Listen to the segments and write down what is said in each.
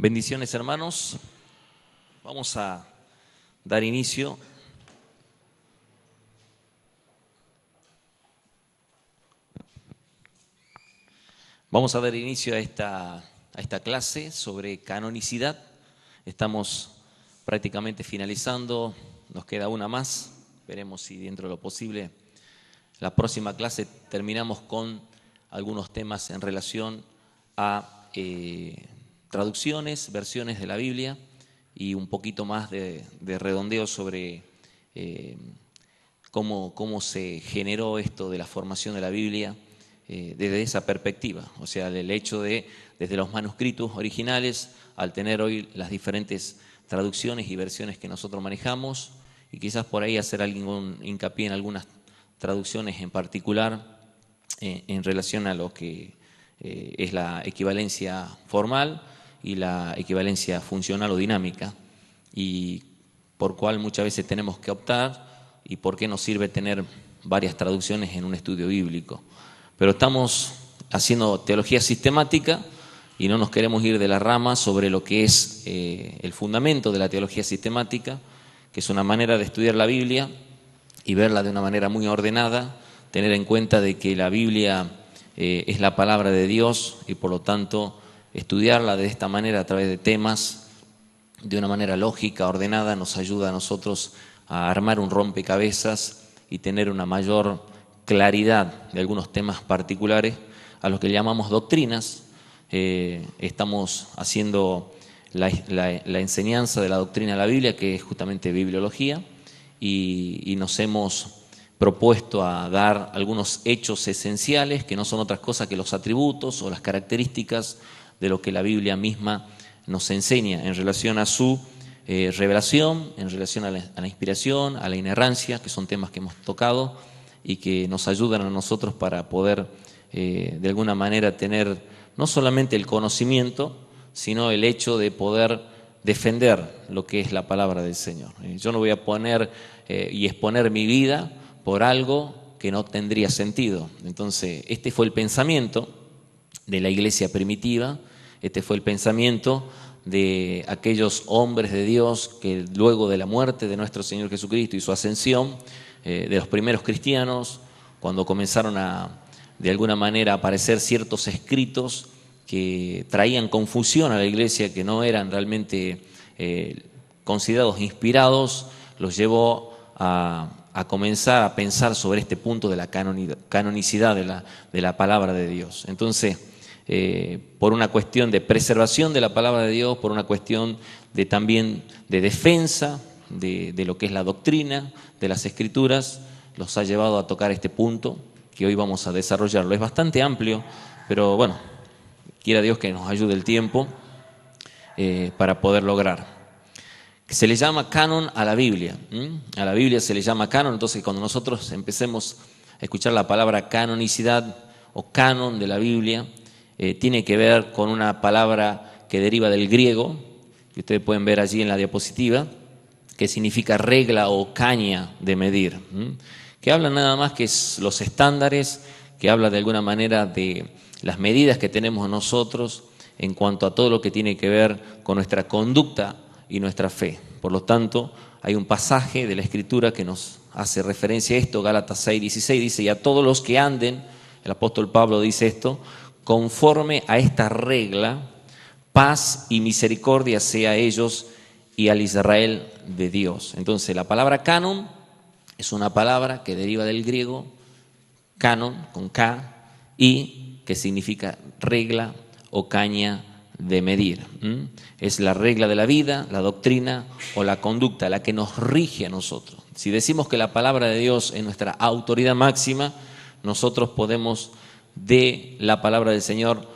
Bendiciones, hermanos. Vamos a dar inicio a esta clase sobre canonicidad. Estamos prácticamente finalizando, nos queda una más. Veremos si dentro de lo posible la próxima clase terminamos con algunos temas en relación a traducciones, versiones de la Biblia y un poquito más de redondeo sobre cómo se generó esto de la formación de la Biblia desde esa perspectiva. O sea, el hecho de, desde los manuscritos originales, al tener hoy las diferentes traducciones y versiones que nosotros manejamos, y quizás por ahí hacer algún hincapié en algunas traducciones en particular en relación a lo que es la equivalencia formal y la equivalencia funcional o dinámica, y por cuál muchas veces tenemos que optar y por qué nos sirve tener varias traducciones en un estudio bíblico. Pero estamos haciendo teología sistemática y no nos queremos ir de la rama sobre lo que es el fundamento de la teología sistemática, que es una manera de estudiar la Biblia y verla de una manera muy ordenada, tener en cuenta de que la Biblia es la palabra de Dios y por lo tanto estudiarla de esta manera a través de temas, de una manera lógica, ordenada, nos ayuda a nosotros a armar un rompecabezas y tener una mayor claridad de algunos temas particulares a los que llamamos doctrinas. Estamos haciendo la enseñanza de la doctrina de la Biblia, que es justamente bibliología, y nos hemos propuesto a dar algunos hechos esenciales que no son otras cosas que los atributos o las características de lo que la Biblia misma nos enseña en relación a su revelación, en relación a la inspiración, a la inerrancia, que son temas que hemos tocado y que nos ayudan a nosotros para poder de alguna manera tener no solamente el conocimiento, sino el hecho de poder defender lo que es la palabra del Señor. Yo no voy a poner y exponer mi vida por algo que no tendría sentido. Entonces, este fue el pensamiento de la iglesia primitiva, este fue el pensamiento de aquellos hombres de Dios que luego de la muerte de nuestro Señor Jesucristo y su ascensión, de los primeros cristianos, cuando comenzaron de alguna manera a aparecer ciertos escritos que traían confusión a la iglesia, que no eran realmente considerados inspirados, los llevó a comenzar a pensar sobre este punto de la canonicidad de la palabra de Dios. Entonces, por una cuestión de preservación de la palabra de Dios, por una cuestión también de defensa de lo que es la doctrina de las Escrituras, los ha llevado a tocar este punto que hoy vamos a desarrollarlo. Es bastante amplio, pero bueno, quiera Dios que nos ayude el tiempo para poder lograr. Se le llama canon a la Biblia. A la Biblia se le llama canon, entonces cuando nosotros empecemos a escuchar la palabra canonicidad o canon de la Biblia, tiene que ver con una palabra que deriva del griego, que ustedes pueden ver allí en la diapositiva, que significa regla o caña de medir, que habla nada más que los estándares, que habla de alguna manera de las medidas que tenemos nosotros en cuanto a todo lo que tiene que ver con nuestra conducta y nuestra fe. Por lo tanto, hay un pasaje de la Escritura que nos hace referencia a esto, Gálatas 6:16, dice: y a todos los que anden, el apóstol Pablo dice esto, conforme a esta regla, paz y misericordia sea a ellos y al Israel de Dios. Entonces, la palabra canon es una palabra que deriva del griego, canon, con K, y que significa regla o caña de medir. Es la regla de la vida, la doctrina o la conducta, la que nos rige a nosotros. Si decimos que la palabra de Dios es nuestra autoridad máxima, nosotros podemos de la palabra del Señor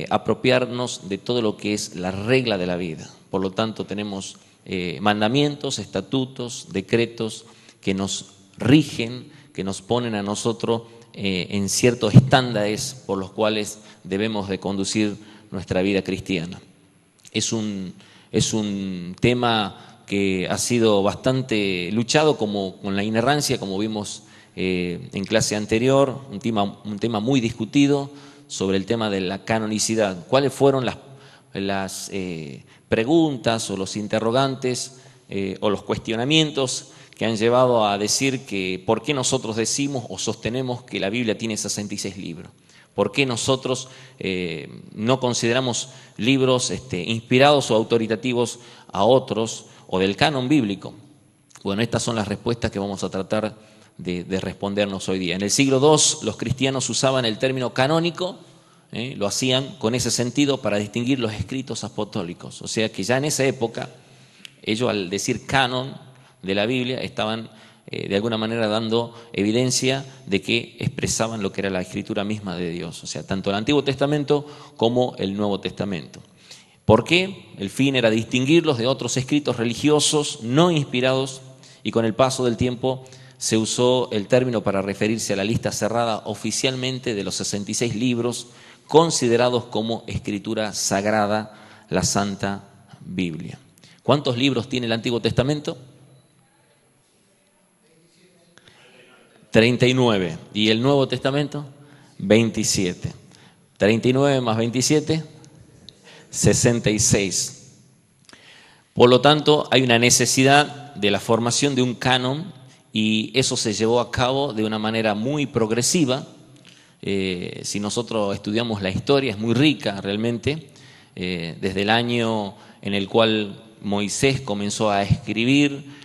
apropiarnos de todo lo que es la regla de la vida. Por lo tanto, tenemos mandamientos, estatutos, decretos que nos rigen, que nos ponen a nosotros en ciertos estándares por los cuales debemos de conducir nuestra vida cristiana. Es un tema que ha sido bastante luchado con la inerrancia, como vimos en clase anterior, un tema muy discutido sobre el tema de la canonicidad. ¿Cuáles fueron las preguntas o los interrogantes o los cuestionamientos que han llevado a decir que por qué nosotros decimos o sostenemos que la Biblia tiene 66 libros. ¿Por qué nosotros no consideramos libros inspirados o autoritativos a otros o del canon bíblico? Bueno, estas son las respuestas que vamos a tratar de respondernos hoy día. En el siglo II los cristianos usaban el término canónico, lo hacían con ese sentido para distinguir los escritos apostólicos. O sea que ya en esa época, ellos al decir canon de la Biblia estaban de alguna manera dando evidencia de que expresaban lo que era la escritura misma de Dios, o sea, tanto el Antiguo Testamento como el Nuevo Testamento. ¿Por qué? El fin era distinguirlos de otros escritos religiosos no inspirados, y con el paso del tiempo se usó el término para referirse a la lista cerrada oficialmente de los 66 libros considerados como escritura sagrada, la Santa Biblia. ¿Cuántos libros tiene el Antiguo Testamento? 39. ¿Y el Nuevo Testamento? 27. 39 más 27, 66. Por lo tanto, hay una necesidad de la formación de un canon y eso se llevó a cabo de una manera muy progresiva. Si nosotros estudiamos la historia, es muy rica realmente. Desde el año en el cual Moisés comenzó a escribir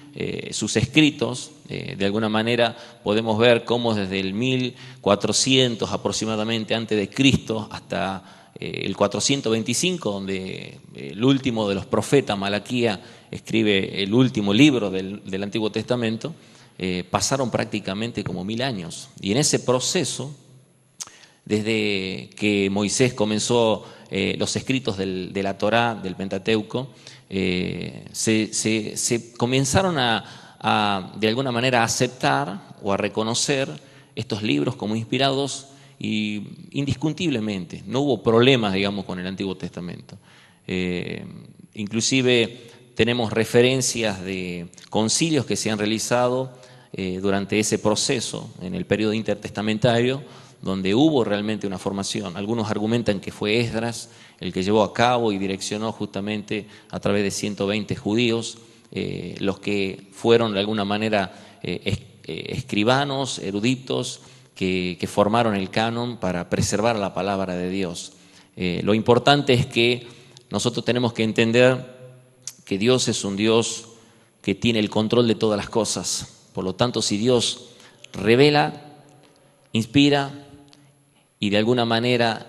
sus escritos, de alguna manera podemos ver cómo desde el 1400 aproximadamente antes de Cristo hasta el 425, donde el último de los profetas, Malaquía, escribe el último libro del Antiguo Testamento, pasaron prácticamente como 1000 años. Y en ese proceso, desde que Moisés comenzó los escritos de la Torá, del Pentateuco, se comenzaron de alguna manera a aceptar o a reconocer estos libros como inspirados y indiscutiblemente. No hubo problemas, digamos, con el Antiguo Testamento. Inclusive tenemos referencias de concilios que se han realizado durante ese proceso, en el periodo intertestamentario, donde hubo realmente una formación. Algunos argumentan que fue Esdras el que llevó a cabo y direccionó justamente a través de 120 judíos, los que fueron de alguna manera escribanos, eruditos, que formaron el canon para preservar la palabra de Dios. Lo importante es que nosotros tenemos que entender que Dios es un Dios que tiene el control de todas las cosas. Por lo tanto, si Dios revela, inspira y de alguna manera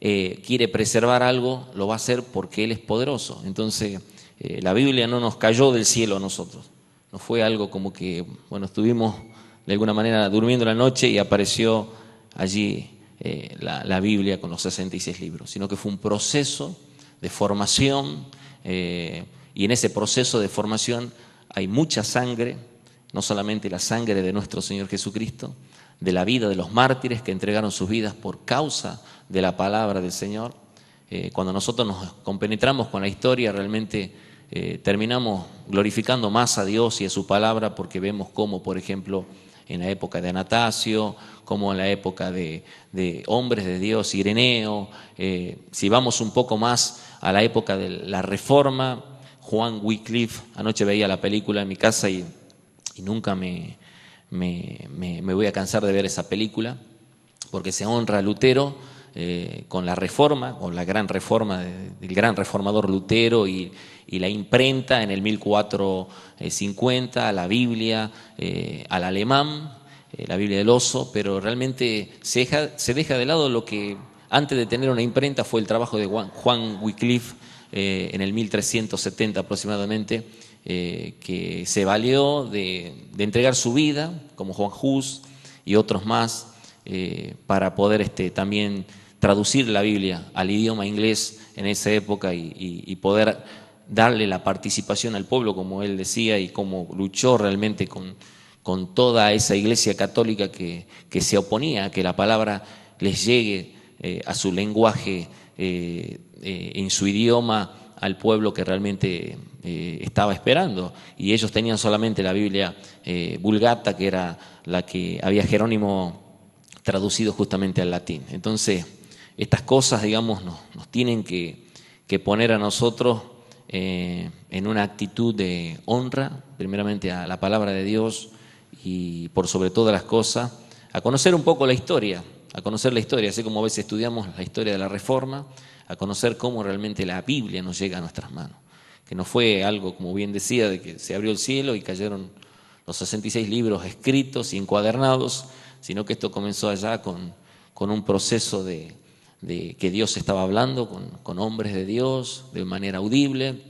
quiere preservar algo, lo va a hacer porque Él es poderoso. Entonces, la Biblia no nos cayó del cielo a nosotros. No fue algo como que, bueno, estuvimos de alguna manera durmiendo la noche y apareció allí la Biblia con los 66 libros, sino que fue un proceso de formación y en ese proceso de formación hay mucha sangre, no solamente la sangre de nuestro Señor Jesucristo, de la vida de los mártires que entregaron sus vidas por causa de la palabra del Señor. Cuando nosotros nos compenetramos con la historia, realmente terminamos glorificando más a Dios y a su palabra, porque vemos cómo, por ejemplo, en la época de Anastasio, como en la época de hombres de Dios, Ireneo, si vamos un poco más a la época de la Reforma, Juan Wycliffe, anoche veía la película en mi casa y nunca me voy a cansar de ver esa película, porque se honra a Lutero con la Reforma, con la gran reforma del gran reformador Lutero y la imprenta en el 1450, la Biblia al alemán, la Biblia del oso, pero realmente se deja de lado lo que antes de tener una imprenta fue el trabajo de Juan Wycliffe en el 1370 aproximadamente, que se valió de entregar su vida, como Juan Hus y otros más, para poder también traducir la Biblia al idioma inglés en esa época y poder darle la participación al pueblo, como él decía, y cómo luchó realmente con toda esa iglesia católica que se oponía a que la palabra les llegue a su lenguaje, en su idioma, al pueblo que realmente estaba esperando. Y ellos tenían solamente la Biblia Vulgata, que era la que había Jerónimo traducido justamente al latín. Entonces, estas cosas, digamos, nos tienen que que poner a nosotros en una actitud de honra, primeramente a la palabra de Dios y por sobre todas las cosas, a conocer un poco la historia, así como a veces estudiamos la historia de la Reforma, a conocer cómo realmente la Biblia nos llega a nuestras manos. Que no fue algo, como bien decía, de que se abrió el cielo y cayeron los 66 libros escritos y encuadernados, sino que esto comenzó allá con un proceso de que Dios estaba hablando con hombres de Dios de manera audible,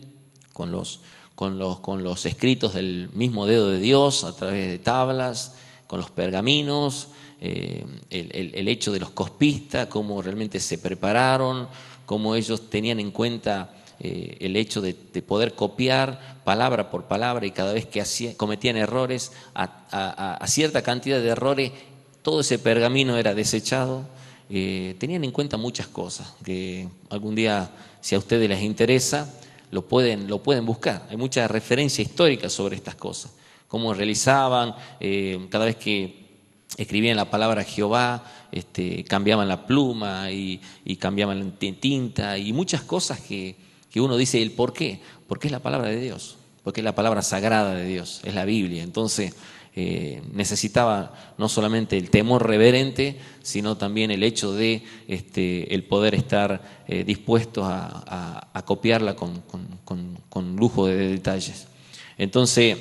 con los escritos del mismo dedo de Dios a través de tablas, con los pergaminos, el hecho de los cospistas, cómo realmente se prepararon, cómo ellos tenían en cuenta el hecho de poder copiar palabra por palabra, y cada vez que cometían errores, a cierta cantidad de errores, todo ese pergamino era desechado. Tenían en cuenta muchas cosas que algún día, si a ustedes les interesa, lo pueden buscar. Hay mucha referencia histórica sobre estas cosas, cómo realizaban, cada vez que escribían la palabra Jehová, cambiaban la pluma y cambiaban la tinta, y muchas cosas que uno dice el por qué, porque es la palabra de Dios, porque es la palabra sagrada de Dios, es la Biblia. Entonces necesitaba no solamente el temor reverente, sino también el hecho de el poder estar dispuestos a copiarla con lujo de detalles. Entonces,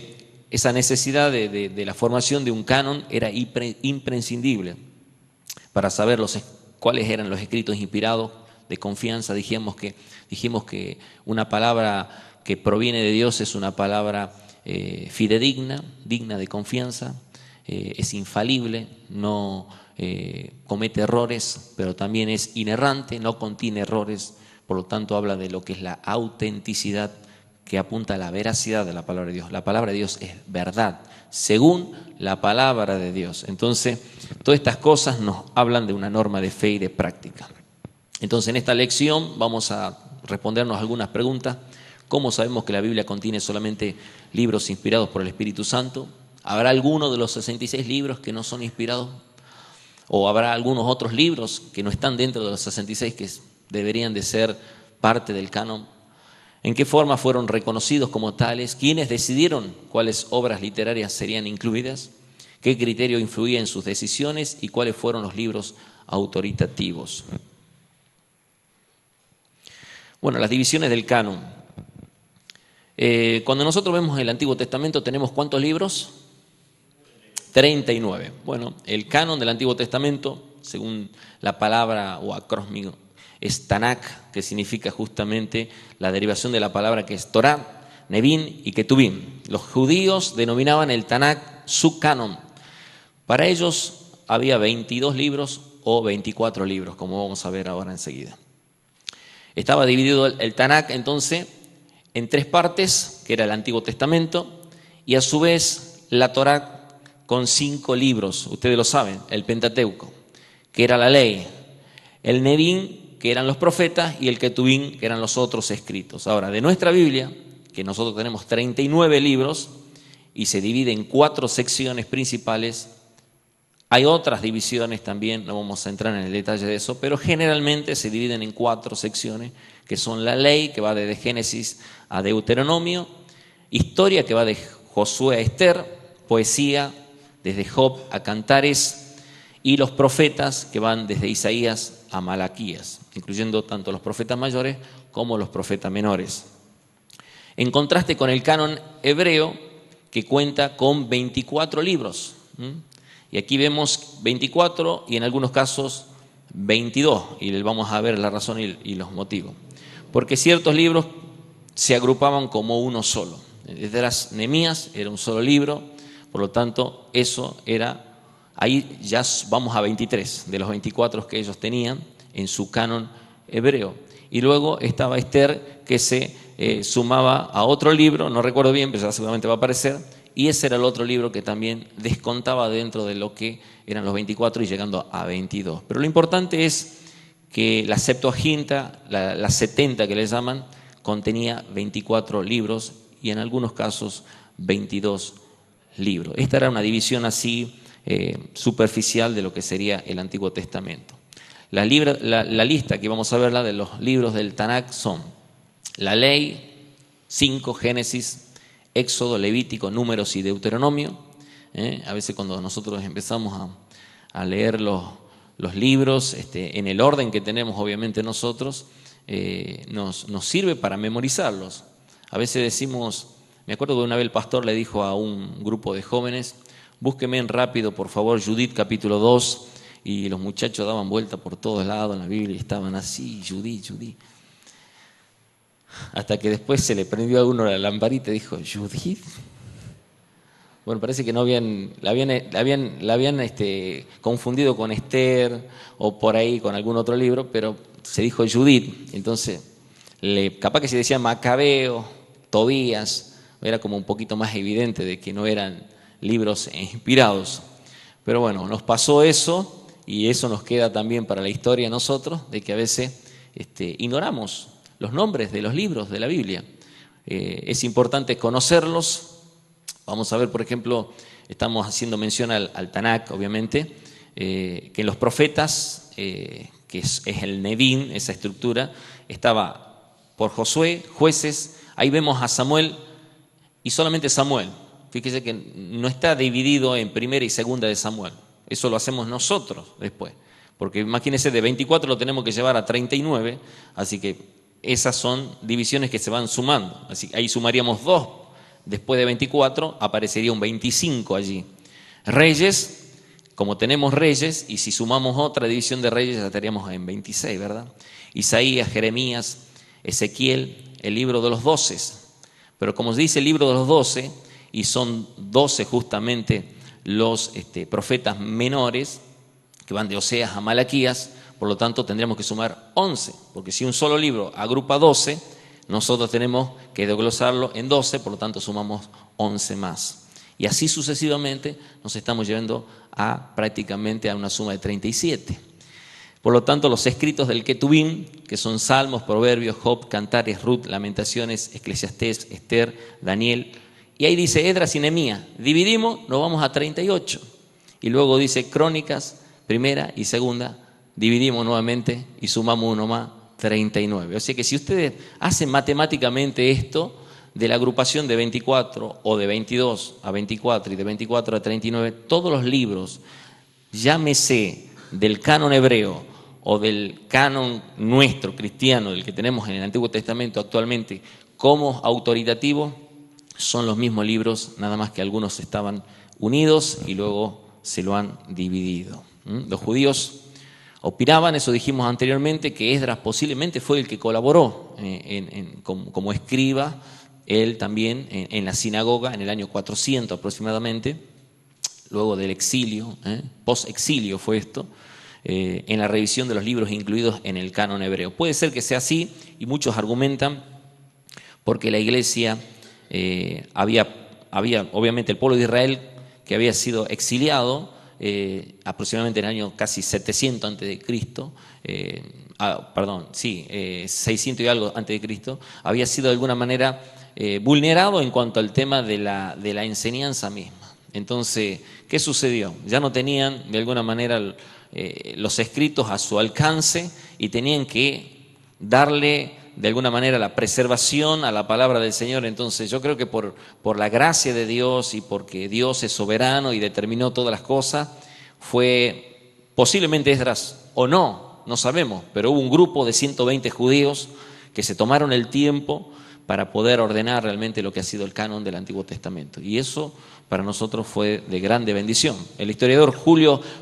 esa necesidad de la formación de un canon era imprescindible para saber cuáles eran los escritos inspirados de confianza. Dijimos que una palabra que proviene de Dios es una palabra fidedigna, digna de confianza, es infalible, no comete errores, pero también es inerrante, no contiene errores, por lo tanto habla de lo que es la autenticidad, que apunta a la veracidad de la palabra de Dios. La palabra de Dios es verdad, según la palabra de Dios. Entonces, todas estas cosas nos hablan de una norma de fe y de práctica. Entonces, en esta lección vamos a respondernos algunas preguntas. ¿Cómo sabemos que la Biblia contiene solamente libros inspirados por el Espíritu Santo? ¿Habrá alguno de los 66 libros que no son inspirados? ¿O habrá algunos otros libros que no están dentro de los 66 que deberían de ser parte del canon? ¿En qué forma fueron reconocidos como tales? ¿Quiénes decidieron cuáles obras literarias serían incluidas? ¿Qué criterio influía en sus decisiones? ¿Y cuáles fueron los libros autoritativos? Bueno, las divisiones del canon. Cuando nosotros vemos el Antiguo Testamento, ¿tenemos cuántos libros? 39. Bueno, el canon del Antiguo Testamento, según la palabra o acrónimo, es Tanakh, que significa justamente la derivación de la palabra que es Torah, Nevin y Ketuvim. Los judíos denominaban el Tanakh su canon. Para ellos había 22 libros o 24 libros, como vamos a ver ahora enseguida. Estaba dividido el Tanakh entonces en tres partes, que era el Antiguo Testamento, y a su vez la Torá con 5 libros, ustedes lo saben, el Pentateuco, que era la ley, el Nevin, que eran los profetas, y el Ketuvim, que eran los otros escritos. Ahora, de nuestra Biblia, que nosotros tenemos 39 libros, y se divide en 4 secciones principales, hay otras divisiones también, no vamos a entrar en el detalle de eso, pero generalmente se dividen en 4 secciones, que son la ley, que va desde Génesis a Deuteronomio, historia, que va de Josué a Esther, poesía, desde Job a Cantares, y los profetas, que van desde Isaías a Malaquías, incluyendo tanto los profetas mayores como los profetas menores. En contraste con el canon hebreo, que cuenta con 24 libros. Y aquí vemos 24 y en algunos casos 22, y les vamos a ver la razón y los motivos. Porque ciertos libros se agrupaban como uno solo. Esdras, Nehemías era un solo libro, por lo tanto eso era, ahí ya vamos a 23 de los 24 que ellos tenían en su canon hebreo. Y luego estaba Esther, que se sumaba a otro libro, no recuerdo bien, pero ya seguramente va a aparecer, y ese era el otro libro que también descontaba dentro de lo que eran los 24 y llegando a 22. Pero lo importante es que la Septuaginta, la 70 que le llaman, contenía 24 libros y en algunos casos 22 libros. Esta era una división así superficial de lo que sería el Antiguo Testamento. La lista que vamos a verla de los libros del Tanakh son La ley, 5, Génesis, Éxodo, Levítico, Números y Deuteronomio. A veces cuando nosotros empezamos a leer los libros en el orden que tenemos obviamente nosotros, nos sirve para memorizarlos. A veces decimos, me acuerdo que una vez el pastor le dijo a un grupo de jóvenes, búsqueme en rápido por favor Judith capítulo 2, y los muchachos daban vuelta por todos lados en la Biblia y estaban así, Judith. Hasta que después se le prendió a uno la lamparita y dijo, ¿Judith? Bueno, parece que no la habían confundido con Esther o por ahí con algún otro libro, pero se dijo Judith. Entonces, capaz que se decía Macabeo, Tobías, era como un poquito más evidente de que no eran libros inspirados. Pero bueno, nos pasó eso y eso nos queda también para la historia nosotros, de que a veces ignoramos los nombres de los libros de la Biblia. Es importante conocerlos. Vamos a ver, por ejemplo, estamos haciendo mención al Tanakh, obviamente, que en los profetas, que es el Nevín, esa estructura, estaba por Josué, jueces, ahí vemos a Samuel y solamente Samuel. Fíjese que no está dividido en primera y segunda de Samuel. Eso lo hacemos nosotros después. Porque imagínense, de 24 lo tenemos que llevar a 39, así que esas son divisiones que se van sumando. Así que ahí sumaríamos 2. Después de 24 aparecería un 25 allí. Reyes, como tenemos reyes, y si sumamos otra división de reyes ya estaríamos en 26, ¿verdad? Isaías, Jeremías, Ezequiel, el libro de los 12. Pero como se dice el libro de los 12, y son 12 justamente los profetas menores, que van de Oseas a Malaquías, por lo tanto tendríamos que sumar 11, porque si un solo libro agrupa 12, nosotros tenemos que desglosarlo en 12, por lo tanto sumamos 11 más. Y así sucesivamente nos estamos llevando prácticamente a una suma de 37. Por lo tanto, los escritos del Ketubim, que son Salmos, Proverbios, Job, Cantares, Ruth, Lamentaciones, Eclesiastés, Esther, Daniel, y ahí dice Esdras y Nehemías, dividimos, nos vamos a 38. Y luego dice Crónicas, primera y segunda, dividimos nuevamente y sumamos uno más, 39. O sea que si ustedes hacen matemáticamente esto, de la agrupación de 24 o de 22 a 24 y de 24 a 39, todos los libros, llámese del canon hebreo o del canon nuestro cristiano, del que tenemos en el Antiguo Testamento actualmente, como autoritativo, son los mismos libros, nada más que algunos estaban unidos y luego se lo han dividido. Los judíos opinaban, eso dijimos anteriormente, que Esdras posiblemente fue el que colaboró como escriba, él también en la sinagoga en el año 400 aproximadamente, luego del exilio, post-exilio fue esto, en la revisión de los libros incluidos en el canon hebreo. Puede ser que sea así, y muchos argumentan porque la iglesia había obviamente el pueblo de Israel que había sido exiliado aproximadamente en el año casi 700 antes de Cristo, 600 y algo antes de Cristo, había sido de alguna manera vulnerado en cuanto al tema de la enseñanza misma. Entonces, ¿qué sucedió? Ya no tenían de alguna manera los escritos a su alcance y tenían que darle de alguna manera la preservación a la palabra del Señor. Entonces yo creo que por la gracia de Dios y porque Dios es soberano y determinó todas las cosas, fue posiblemente Esdras o no sabemos, pero hubo un grupo de 120 judíos que se tomaron el tiempo para poder ordenar realmente lo que ha sido el canon del Antiguo Testamento. Y eso para nosotros fue de grande bendición. El historiador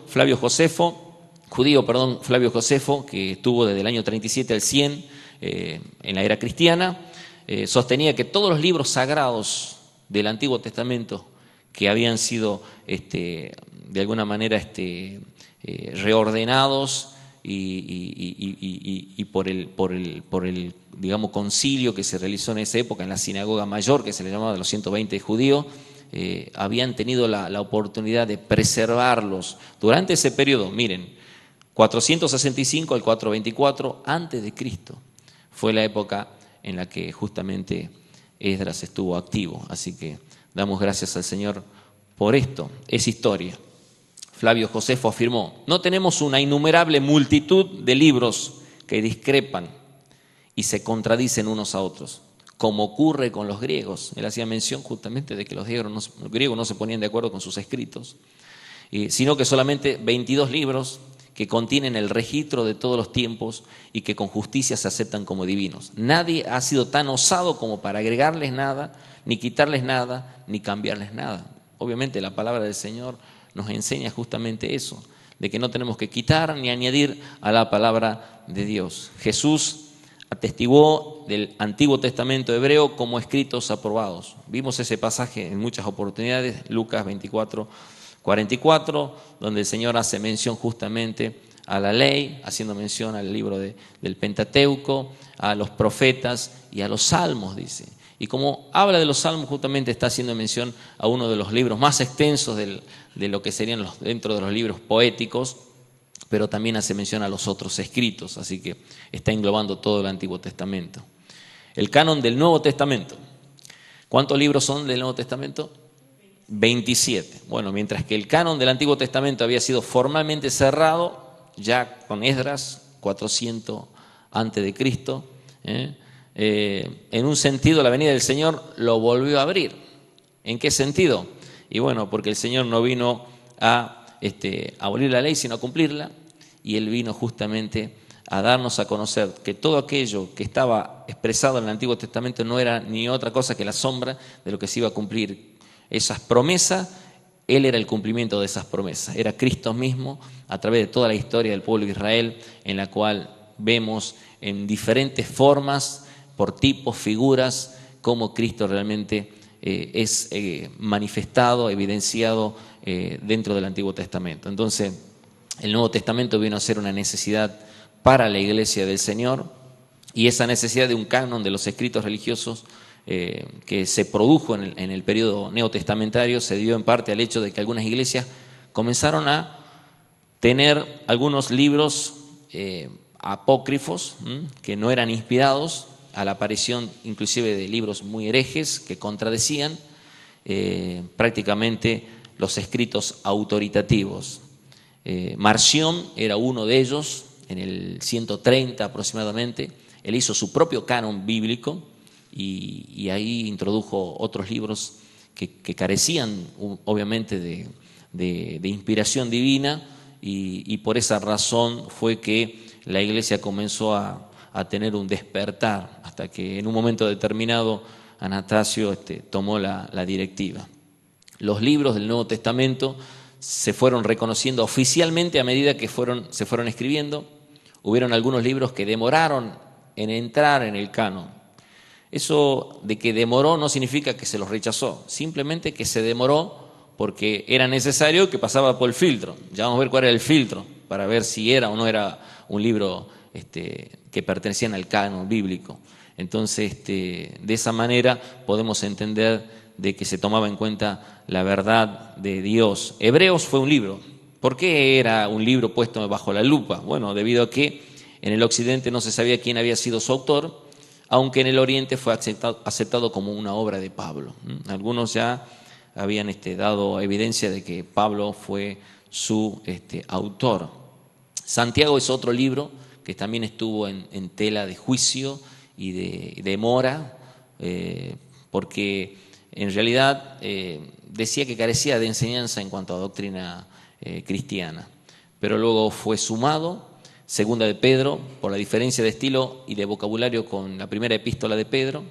Flavio Josefo, que estuvo desde el año 37 al 100, en la era cristiana, sostenía que todos los libros sagrados del Antiguo Testamento que habían sido de alguna manera reordenados y por el digamos concilio que se realizó en esa época en la sinagoga mayor, que se le llamaba de los 120 judíos, habían tenido la oportunidad de preservarlos durante ese periodo. Miren, 465 al 424 antes de Cristo fue la época en la que justamente Esdras estuvo activo. Así que damos gracias al Señor por esto. Es historia. Flavio Josefo afirmó: no tenemos una innumerable multitud de libros que discrepan y se contradicen unos a otros, como ocurre con los griegos. Él hacía mención justamente de que los griegos no se ponían de acuerdo con sus escritos, sino que solamente 22 libros que contienen el registro de todos los tiempos y que con justicia se aceptan como divinos. Nadie ha sido tan osado como para agregarles nada, ni quitarles nada, ni cambiarles nada. Obviamente la palabra del Señor nos enseña justamente eso, de que no tenemos que quitar ni añadir a la palabra de Dios. Jesús atestiguó del Antiguo Testamento hebreo como escritos aprobados. Vimos ese pasaje en muchas oportunidades, Lucas 24:44, donde el Señor hace mención justamente a la ley, haciendo mención al libro del Pentateuco, a los profetas y a los salmos, dice. Y como habla de los salmos, justamente está haciendo mención a uno de los libros más extensos de lo que serían dentro de los libros poéticos, pero también hace mención a los otros escritos, así que está englobando todo el Antiguo Testamento. El canon del Nuevo Testamento. ¿Cuántos libros son del Nuevo Testamento? 27. Bueno, mientras que el canon del Antiguo Testamento había sido formalmente cerrado, ya con Esdras, 400 antes de Cristo, en un sentido la venida del Señor lo volvió a abrir. ¿En qué sentido? Y bueno, porque el Señor no vino a abolir la ley, sino a cumplirla, y Él vino justamente a darnos a conocer que todo aquello que estaba expresado en el Antiguo Testamento no era ni otra cosa que la sombra de lo que se iba a cumplir. Esas promesas, Él era el cumplimiento de esas promesas. Era Cristo mismo a través de toda la historia del pueblo de Israel, en la cual vemos en diferentes formas, por tipos, figuras, cómo Cristo realmente es manifestado, evidenciado dentro del Antiguo Testamento. Entonces, el Nuevo Testamento vino a ser una necesidad para la iglesia del Señor, y esa necesidad de un canon de los escritos religiosos que se produjo en el periodo neotestamentario se dio en parte al hecho de que algunas iglesias comenzaron a tener algunos libros apócrifos que no eran inspirados, a la aparición inclusive de libros muy herejes que contradecían prácticamente los escritos autoritativos. Marción era uno de ellos, en el 130 aproximadamente. Él hizo su propio canon bíblico y ahí introdujo otros libros que carecían obviamente de inspiración divina, y por esa razón fue que la iglesia comenzó a tener un despertar, hasta que en un momento determinado Anastasio tomó la directiva. Los libros del Nuevo Testamento se fueron reconociendo oficialmente a medida que se fueron escribiendo. Hubieron algunos libros que demoraron en entrar en el canon. Eso de que demoró no significa que se los rechazó, simplemente que se demoró porque era necesario que pasaba por el filtro. Ya vamos a ver cuál era el filtro, para ver si era o no era un libro que pertenecían al canon bíblico. Entonces, de esa manera podemos entender de que se tomaba en cuenta la verdad de Dios. Hebreos fue un libro. ¿Por qué era un libro puesto bajo la lupa? Bueno, debido a que en el occidente no se sabía quién había sido su autor, aunque en el oriente fue aceptado como una obra de Pablo. Algunos ya habían dado evidencia de que Pablo fue su autor. Santiago es otro libro que también estuvo en tela de juicio y de demora, porque en realidad decía que carecía de enseñanza en cuanto a doctrina cristiana, pero luego fue sumado, segunda de Pedro, por la diferencia de estilo y de vocabulario con la primera epístola de Pedro,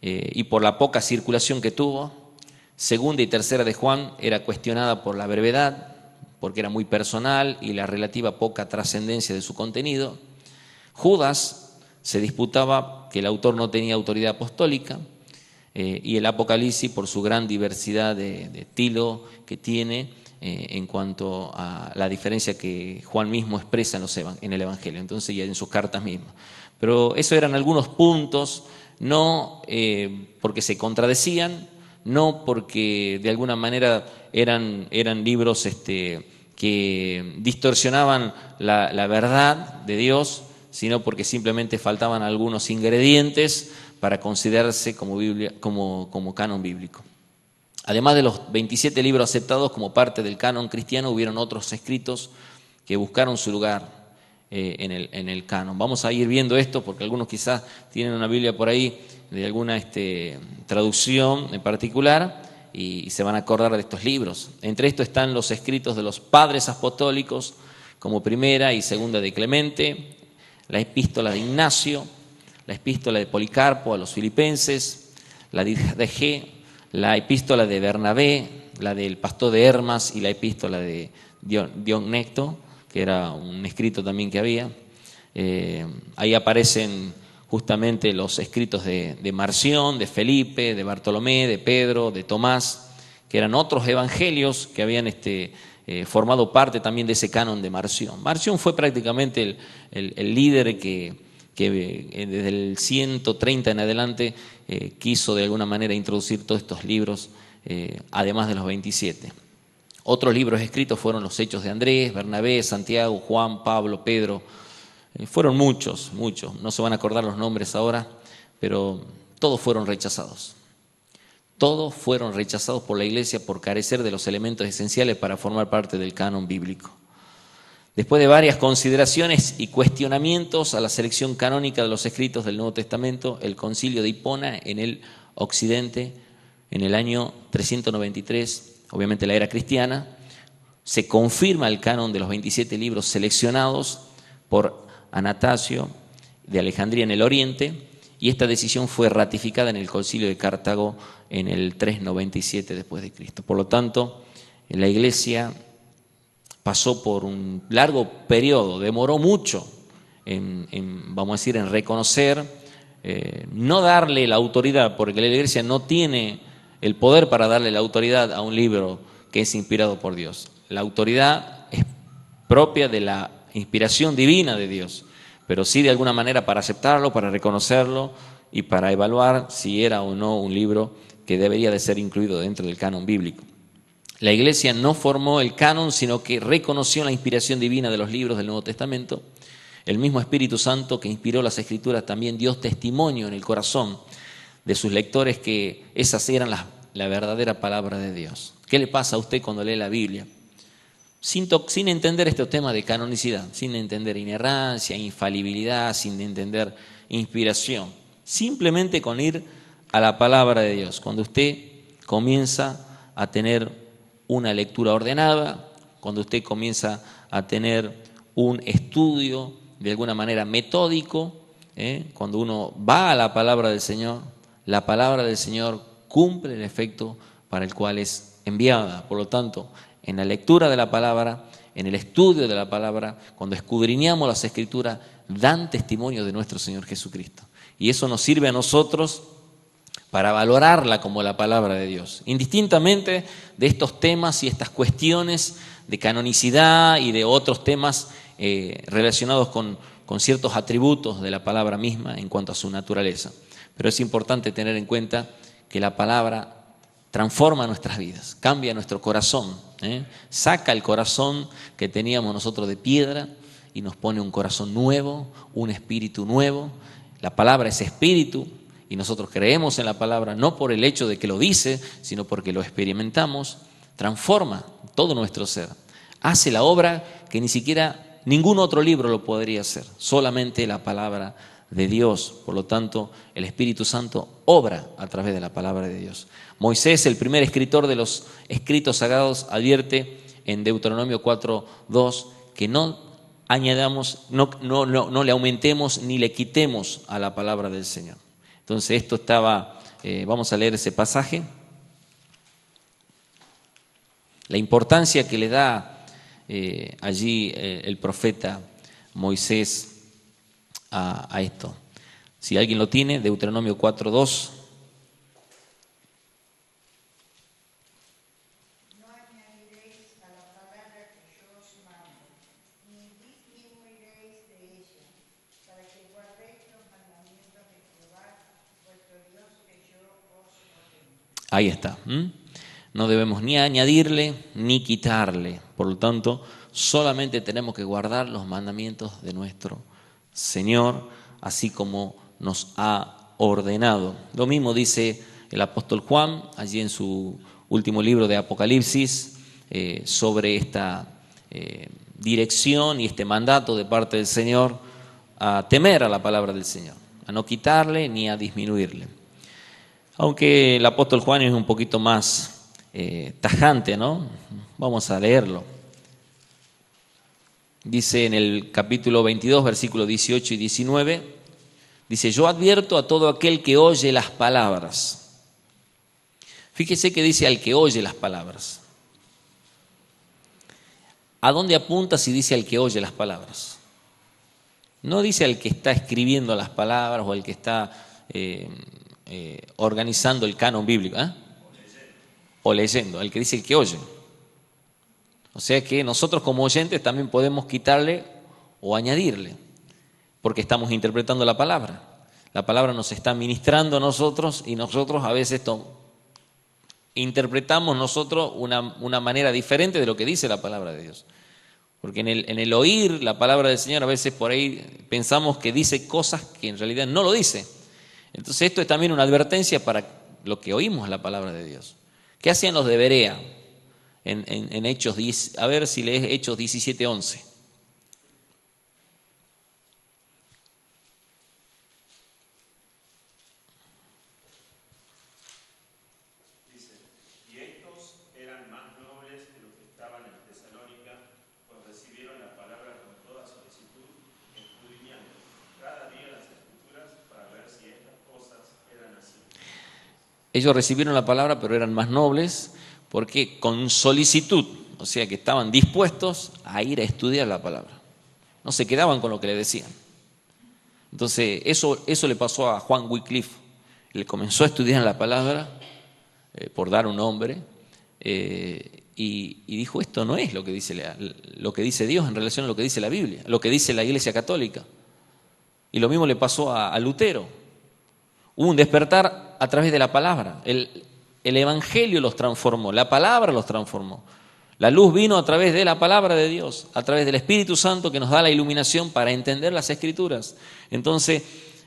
y por la poca circulación que tuvo. Segunda y tercera de Juan era cuestionada por la brevedad, porque era muy personal y la relativa poca trascendencia de su contenido. Judas se disputaba que el autor no tenía autoridad apostólica, y el Apocalipsis por su gran diversidad de estilo que tiene en cuanto a la diferencia que Juan mismo expresa en el Evangelio, entonces ya en sus cartas mismas. Pero esos eran algunos puntos, no porque se contradecían, no porque de alguna manera eran libros que distorsionaban la verdad de Dios, sino porque simplemente faltaban algunos ingredientes para considerarse como canon bíblico. Además de los 27 libros aceptados como parte del canon cristiano, hubieron otros escritos que buscaron su lugar en el canon. Vamos a ir viendo esto porque algunos quizás tienen una Biblia por ahí de alguna traducción en particular y se van a acordar de estos libros. Entre estos están los escritos de los padres apostólicos, como Primera y Segunda de Clemente, la epístola de Ignacio, la epístola de Policarpo a los filipenses, la de G, la epístola de Bernabé, la del pastor de Hermas y la epístola de Diogneto, que era un escrito también que había. Ahí aparecen justamente los escritos de Marción, de Felipe, de Bartolomé, de Pedro, de Tomás, que eran otros evangelios que habían formado parte también de ese canon de Marción. Marción fue prácticamente el líder que desde el 130 en adelante quiso de alguna manera introducir todos estos libros, además de los 27. Otros libros escritos fueron los Hechos de Andrés, Bernabé, Santiago, Juan, Pablo, Pedro. Fueron muchos. No se van a acordar los nombres ahora, pero todos fueron rechazados. Todos fueron rechazados por la Iglesia por carecer de los elementos esenciales para formar parte del canon bíblico. Después de varias consideraciones y cuestionamientos a la selección canónica de los escritos del Nuevo Testamento, el Concilio de Hipona en el Occidente, en el año 393, obviamente la era cristiana, se confirma el canon de los 27 libros seleccionados por Anastasio de Alejandría en el Oriente, y esta decisión fue ratificada en el Concilio de Cartago en el 397 después de Cristo. Por lo tanto, la Iglesia pasó por un largo periodo, demoró mucho vamos a decir, en reconocer, no darle la autoridad, porque la Iglesia no tiene el poder para darle la autoridad a un libro que es inspirado por Dios. La autoridad es propia de la inspiración divina de Dios, pero sí de alguna manera para aceptarlo, para reconocerlo y para evaluar si era o no un libro que debería de ser incluido dentro del canon bíblico. La Iglesia no formó el canon, sino que reconoció la inspiración divina de los libros del Nuevo Testamento. El mismo Espíritu Santo que inspiró las Escrituras también dio testimonio en el corazón de sus lectores que esas eran la verdadera palabra de Dios. ¿Qué le pasa a usted cuando lee la Biblia? Sin entender estos temas de canonicidad, sin entender inerrancia, infalibilidad, sin entender inspiración, simplemente con ir a la palabra de Dios. Cuando usted comienza a tener una lectura ordenada, cuando usted comienza a tener un estudio de alguna manera metódico, cuando uno va a la palabra del Señor, la palabra del Señor cumple el efecto para el cual es enviada. Por lo tanto, en la lectura de la palabra, en el estudio de la palabra, cuando escudriñamos las Escrituras, dan testimonio de nuestro Señor Jesucristo. Y eso nos sirve a nosotros para valorarla como la palabra de Dios, indistintamente de estos temas y estas cuestiones de canonicidad y de otros temas relacionados con ciertos atributos de la palabra misma en cuanto a su naturaleza. Pero es importante tener en cuenta que la palabra transforma nuestras vidas, cambia nuestro corazón, saca el corazón que teníamos nosotros de piedra y nos pone un corazón nuevo, un espíritu nuevo. La palabra es espíritu y nosotros creemos en la palabra no por el hecho de que lo dice, sino porque lo experimentamos. Transforma todo nuestro ser, hace la obra que ni siquiera ningún otro libro lo podría hacer, solamente la palabra de Dios. Por lo tanto, el Espíritu Santo obra a través de la palabra de Dios. Moisés, el primer escritor de los escritos sagrados, advierte en Deuteronomio 4:2 que no añadamos, no le aumentemos ni le quitemos a la palabra del Señor. Entonces esto estaba, vamos a leer ese pasaje. La importancia que le da allí el profeta Moisés a esto. Si alguien lo tiene, Deuteronomio 4:2. Ahí está. No debemos ni añadirle ni quitarle. Por lo tanto, solamente tenemos que guardar los mandamientos de nuestro Señor, así como nos ha ordenado. Lo mismo dice el apóstol Juan, allí en su último libro de Apocalipsis, sobre esta dirección y este mandato de parte del Señor a temer a la palabra del Señor, a no quitarle ni a disminuirle. Aunque el apóstol Juan es un poquito más tajante, ¿no? Vamos a leerlo. Dice en el capítulo 22, versículos 18 y 19, dice: yo advierto a todo aquel que oye las palabras. Fíjese que dice al que oye las palabras. ¿A dónde apunta si dice al que oye las palabras? No dice al que está escribiendo las palabras o al que está organizando el canon bíblico, o leyendo, al que dice el que oye. O sea que nosotros como oyentes también podemos quitarle o añadirle, porque estamos interpretando la palabra. La palabra nos está ministrando a nosotros y nosotros a veces interpretamos nosotros una manera diferente de lo que dice la palabra de Dios. Porque en el oír la palabra del Señor a veces por ahí pensamos que dice cosas que en realidad no lo dice. Entonces esto es también una advertencia para lo que oímos la palabra de Dios. ¿Qué hacían los de Berea en Hechos 10? A ver si lees Hechos 17:11. Ellos recibieron la palabra, pero eran más nobles porque con solicitud, o sea que estaban dispuestos a ir a estudiar la palabra. No se quedaban con lo que le decían. Entonces eso le pasó a Juan Wycliffe. Él comenzó a estudiar la palabra, por dar un nombre, y dijo: esto no es lo que dice Dios en relación a lo que dice la Biblia, lo que dice la Iglesia Católica. Y lo mismo le pasó a Lutero. Hubo un despertar a través de la palabra. El Evangelio los transformó, la palabra los transformó. La luz vino a través de la palabra de Dios, a través del Espíritu Santo que nos da la iluminación para entender las Escrituras. Entonces,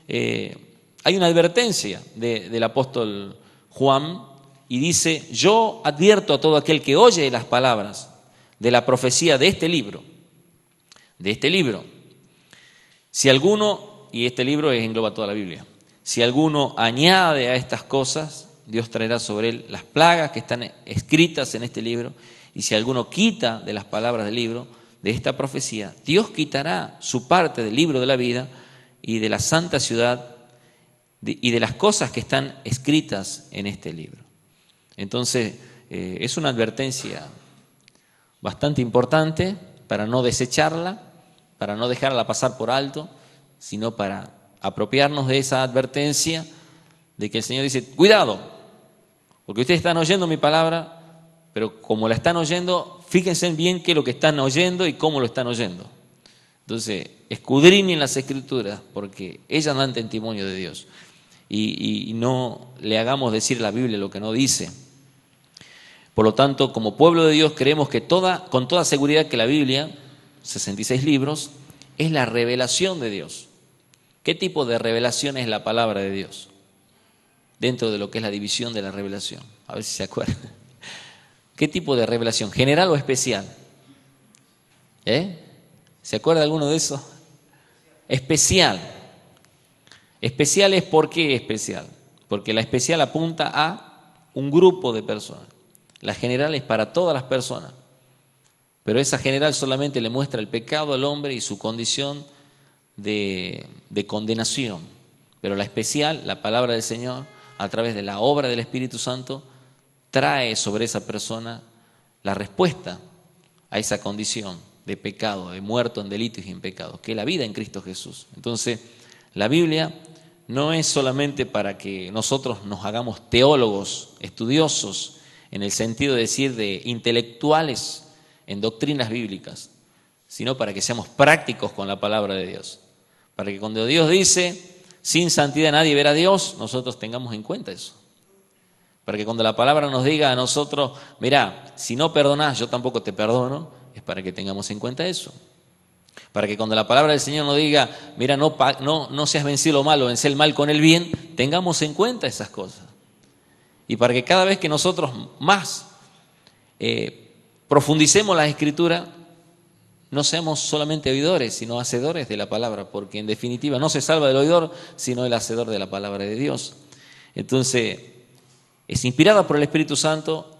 hay una advertencia del apóstol Juan y dice: yo advierto a todo aquel que oye las palabras de la profecía de este libro. Si alguno, y este libro engloba toda la Biblia, si alguno añade a estas cosas, Dios traerá sobre él las plagas que están escritas en este libro. Y si alguno quita de las palabras del libro, de esta profecía, Dios quitará su parte del libro de la vida y de la santa ciudad y de las cosas que están escritas en este libro. Entonces, es una advertencia bastante importante para no desecharla, para no dejarla pasar por alto, sino para apropiarnos de esa advertencia de que el Señor dice: cuidado, porque ustedes están oyendo mi palabra, pero como la están oyendo, fíjense bien qué es lo que están oyendo y cómo lo están oyendo. Entonces, escudriñen las Escrituras, porque ellas dan testimonio de Dios. Y no le hagamos decir a la Biblia lo que no dice. Por lo tanto, como pueblo de Dios, creemos que con toda seguridad que la Biblia, 66 libros, es la revelación de Dios. ¿Qué tipo de revelación es la palabra de Dios? Dentro de lo que es la división de la revelación. A ver si se acuerdan. ¿Qué tipo de revelación? ¿General o especial? ¿Se acuerda alguno de eso? Especial. Especial es ¿por qué especial? Porque la especial apunta a un grupo de personas. La general es para todas las personas. Pero esa general solamente le muestra el pecado al hombre y su condición de condenación. Pero la especial, la palabra del Señor, a través de la obra del Espíritu Santo, trae sobre esa persona la respuesta a esa condición de pecado, de muerto en delitos y en pecados, que es la vida en Cristo Jesús. Entonces, la Biblia no es solamente para que nosotros nos hagamos teólogos, estudiosos, en el sentido de decir de intelectuales en doctrinas bíblicas, sino para que seamos prácticos con la palabra de Dios. Para que cuando Dios dice: sin santidad nadie verá a Dios, nosotros tengamos en cuenta eso. Para que cuando la palabra nos diga a nosotros: mirá, si no perdonás, yo tampoco te perdono, es para que tengamos en cuenta eso. Para que cuando la palabra del Señor nos diga: mira, no seas vencido lo malo, vence el mal con el bien, tengamos en cuenta esas cosas. Y para que cada vez que nosotros más profundicemos la Escritura, no seamos solamente oidores, sino hacedores de la palabra, porque en definitiva no se salva del oidor, sino el hacedor de la palabra de Dios. Entonces, es inspirada por el Espíritu Santo,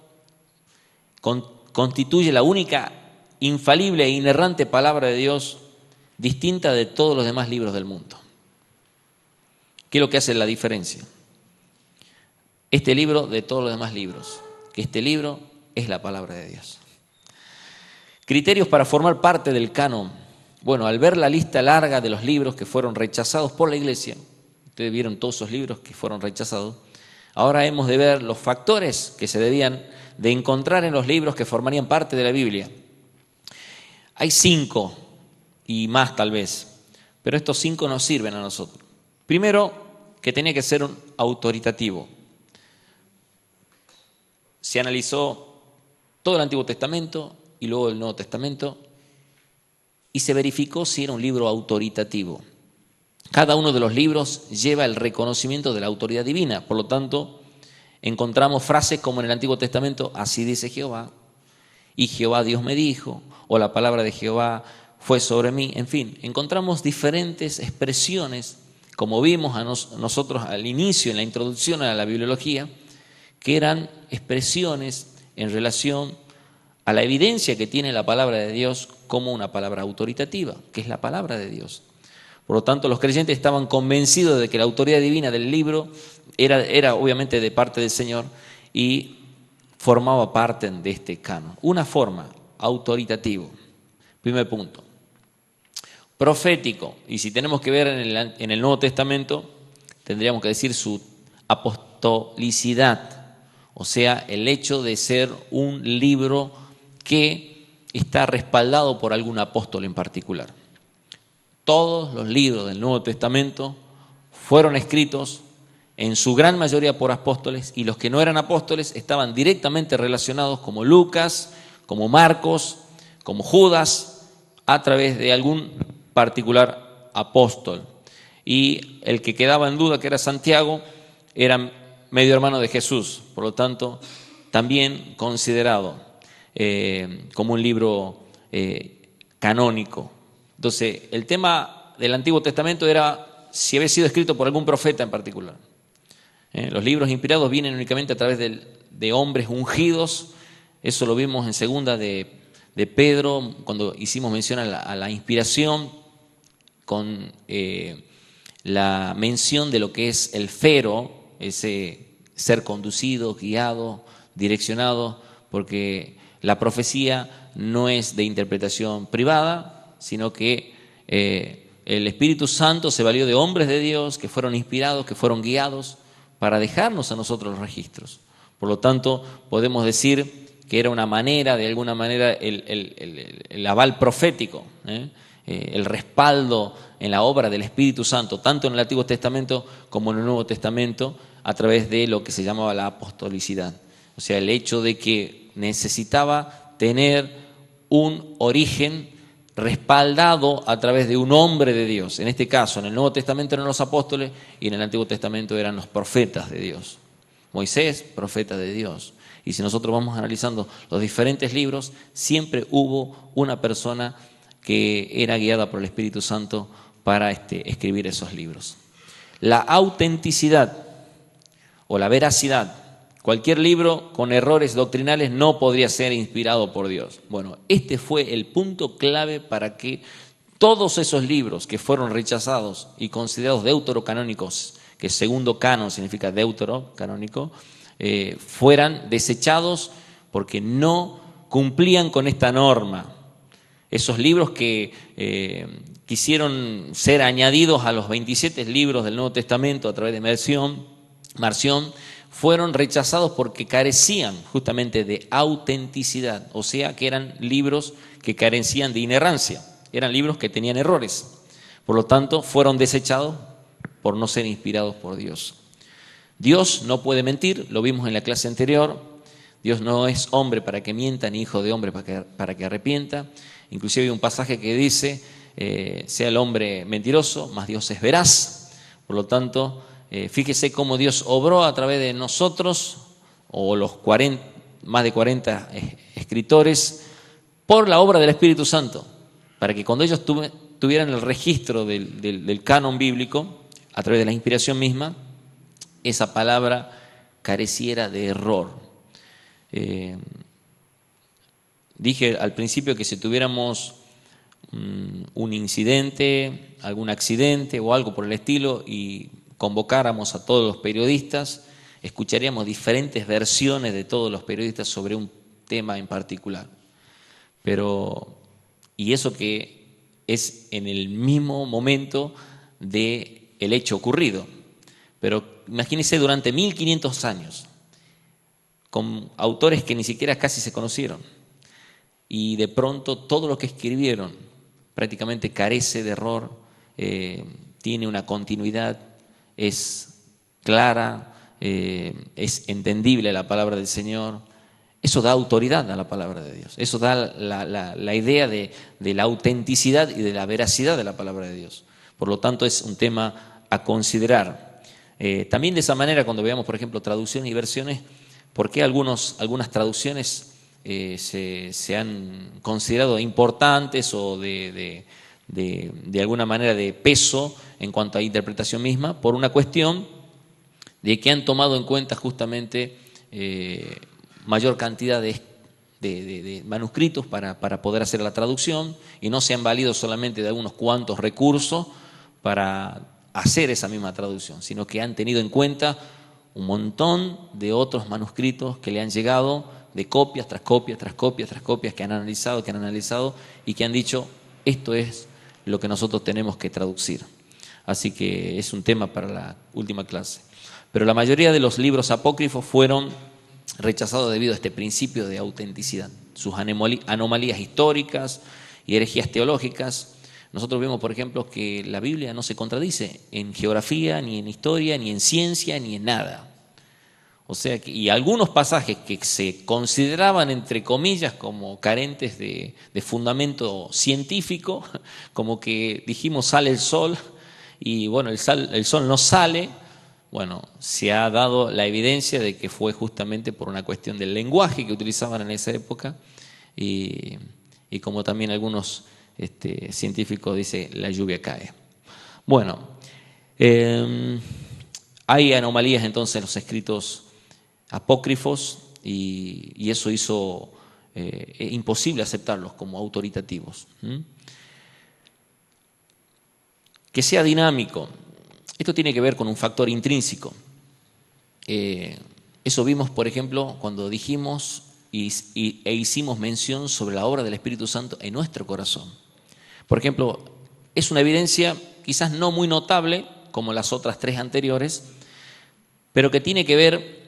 constituye la única infalible e inerrante palabra de Dios, distinta de todos los demás libros del mundo. ¿Qué es lo que hace la diferencia? Este libro de todos los demás libros, que este libro es la palabra de Dios. Criterios para formar parte del canon. Bueno, al ver la lista larga de los libros que fueron rechazados por la iglesia, ustedes vieron todos esos libros que fueron rechazados, ahora hemos de ver los factores que se debían de encontrar en los libros que formarían parte de la Biblia. Hay 5 y más tal vez, pero estos 5 nos sirven a nosotros. Primero, que tenía que ser un autoritativo. Se analizó todo el Antiguo Testamento y luego el Nuevo Testamento y se verificó si era un libro autoritativo. Cada uno de los libros lleva el reconocimiento de la autoridad divina, por lo tanto encontramos frases como en el Antiguo Testamento, así dice Jehová, y Jehová Dios me dijo, o la palabra de Jehová fue sobre mí, en fin, encontramos diferentes expresiones, como vimos nosotros al inicio, en la introducción a la bibliología, que eran expresiones en relación a la evidencia que tiene la palabra de Dios como una palabra autoritativa, que es la palabra de Dios. Por lo tanto, los creyentes estaban convencidos de que la autoridad divina del libro era obviamente de parte del Señor y formaba parte de este canon. Una forma, autoritativo. Primer punto. Profético, y si tenemos que ver en el Nuevo Testamento, tendríamos que decir su apostolicidad. O sea, el hecho de ser un libro que está respaldado por algún apóstol en particular. Todos los libros del Nuevo Testamento fueron escritos en su gran mayoría por apóstoles y los que no eran apóstoles estaban directamente relacionados como Lucas, como Marcos, como Judas, a través de algún particular apóstol. Y el que quedaba en duda, que era Santiago, era medio hermano de Jesús, por lo tanto, también considerado como un libro canónico. Entonces, el tema del Antiguo Testamento era si había sido escrito por algún profeta en particular. Los libros inspirados vienen únicamente a través de hombres ungidos, eso lo vimos en segunda de Pedro, cuando hicimos mención a la inspiración, con la mención de lo que es el fero, ese ser conducido, guiado, direccionado, porque la profecía no es de interpretación privada, sino que el Espíritu Santo se valió de hombres de Dios que fueron inspirados, que fueron guiados para dejarnos a nosotros los registros. Por lo tanto, podemos decir que era una manera, de alguna manera, el aval profético, el respaldo en la obra del Espíritu Santo, tanto en el Antiguo Testamento como en el Nuevo Testamento, a través de lo que se llamaba la apostolicidad. O sea, el hecho de que necesitaba tener un origen respaldado a través de un hombre de Dios. En este caso, en el Nuevo Testamento eran los apóstoles y en el Antiguo Testamento eran los profetas de Dios. Moisés, profeta de Dios. Y si nosotros vamos analizando los diferentes libros, siempre hubo una persona que era guiada por el Espíritu Santo para escribir esos libros. La autenticidad o la veracidad. Cualquier libro con errores doctrinales no podría ser inspirado por Dios. Bueno, este fue el punto clave para que todos esos libros que fueron rechazados y considerados deuterocanónicos, que segundo canon significa deuterocanónico, fueran desechados porque no cumplían con esta norma. Esos libros que quisieron ser añadidos a los 27 libros del Nuevo Testamento a través de Marción, fueron rechazados porque carecían justamente de autenticidad, o sea que eran libros que carecían de inerrancia, eran libros que tenían errores. Por lo tanto, fueron desechados por no ser inspirados por Dios. Dios no puede mentir, lo vimos en la clase anterior. Dios no es hombre para que mienta, ni hijo de hombre para que arrepienta. Inclusive hay un pasaje que dice, sea el hombre mentiroso, mas Dios es veraz. Por lo tanto, fíjese cómo Dios obró a través de nosotros, o los más de 40 escritores, por la obra del Espíritu Santo. para que cuando ellos tuvieran el registro del canon bíblico, a través de la inspiración misma, esa palabra careciera de error. Dije al principio que si tuviéramos un incidente, algún accidente o algo por el estilo y convocáramos a todos los periodistas, escucharíamos diferentes versiones de todos los periodistas sobre un tema en particular. Y eso que es en el mismo momento del hecho ocurrido. Pero imagínense durante 1500 años, con autores que ni siquiera casi se conocieron, y de pronto todo lo que escribieron prácticamente carece de error, tiene una continuidad, es clara, es entendible la palabra del Señor. Eso da autoridad a la palabra de Dios. Eso da la idea de la autenticidad y de la veracidad de la palabra de Dios. Por lo tanto, es un tema a considerar. También de esa manera, cuando veamos, por ejemplo, traducciones y versiones, ¿por qué algunas traducciones se han considerado importantes o de alguna manera de peso en cuanto a interpretación misma? Por una cuestión de que han tomado en cuenta justamente mayor cantidad de manuscritos para poder hacer la traducción, y no se han valido solamente de algunos cuantos recursos para hacer esa misma traducción, sino que han tenido en cuenta un montón de otros manuscritos que le han llegado, de copias tras copias, tras copias, tras copias, que han analizado y que han dicho: esto es lo que nosotros tenemos que traducir. Así que es un tema para la última clase. Pero la mayoría de los libros apócrifos fueron rechazados debido a este principio de autenticidad, sus anomalías históricas y herejías teológicas. Nosotros vemos, por ejemplo, que la Biblia no se contradice en geografía, ni en historia, ni en ciencia, ni en nada. O sea, y algunos pasajes que se consideraban, entre comillas, como carentes de fundamento científico, como que dijimos sale el sol, y bueno, el sol no sale. Bueno, se ha dado la evidencia de que fue justamente por una cuestión del lenguaje que utilizaban en esa época, y como también algunos científicos dicen, la lluvia cae. Bueno, hay anomalías entonces en los escritos apócrifos, y eso hizo imposible aceptarlos como autoritativos. Que sea dinámico. Esto tiene que ver con un factor intrínseco. Eso vimos, por ejemplo, cuando dijimos e hicimos mención sobre la obra del Espíritu Santo en nuestro corazón. Por ejemplo, es una evidencia quizás no muy notable, como las otras tres anteriores, pero que tiene que ver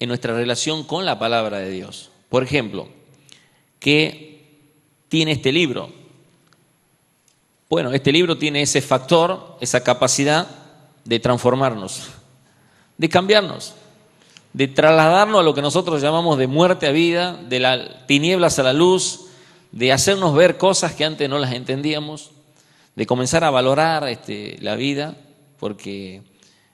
en nuestra relación con la palabra de Dios. Por ejemplo, ¿qué tiene este libro? Bueno, este libro tiene ese factor, esa capacidad de transformarnos, de cambiarnos, de trasladarnos a lo que nosotros llamamos de muerte a vida, de las tinieblas a la luz, de hacernos ver cosas que antes no las entendíamos, de comenzar a valorar la vida, porque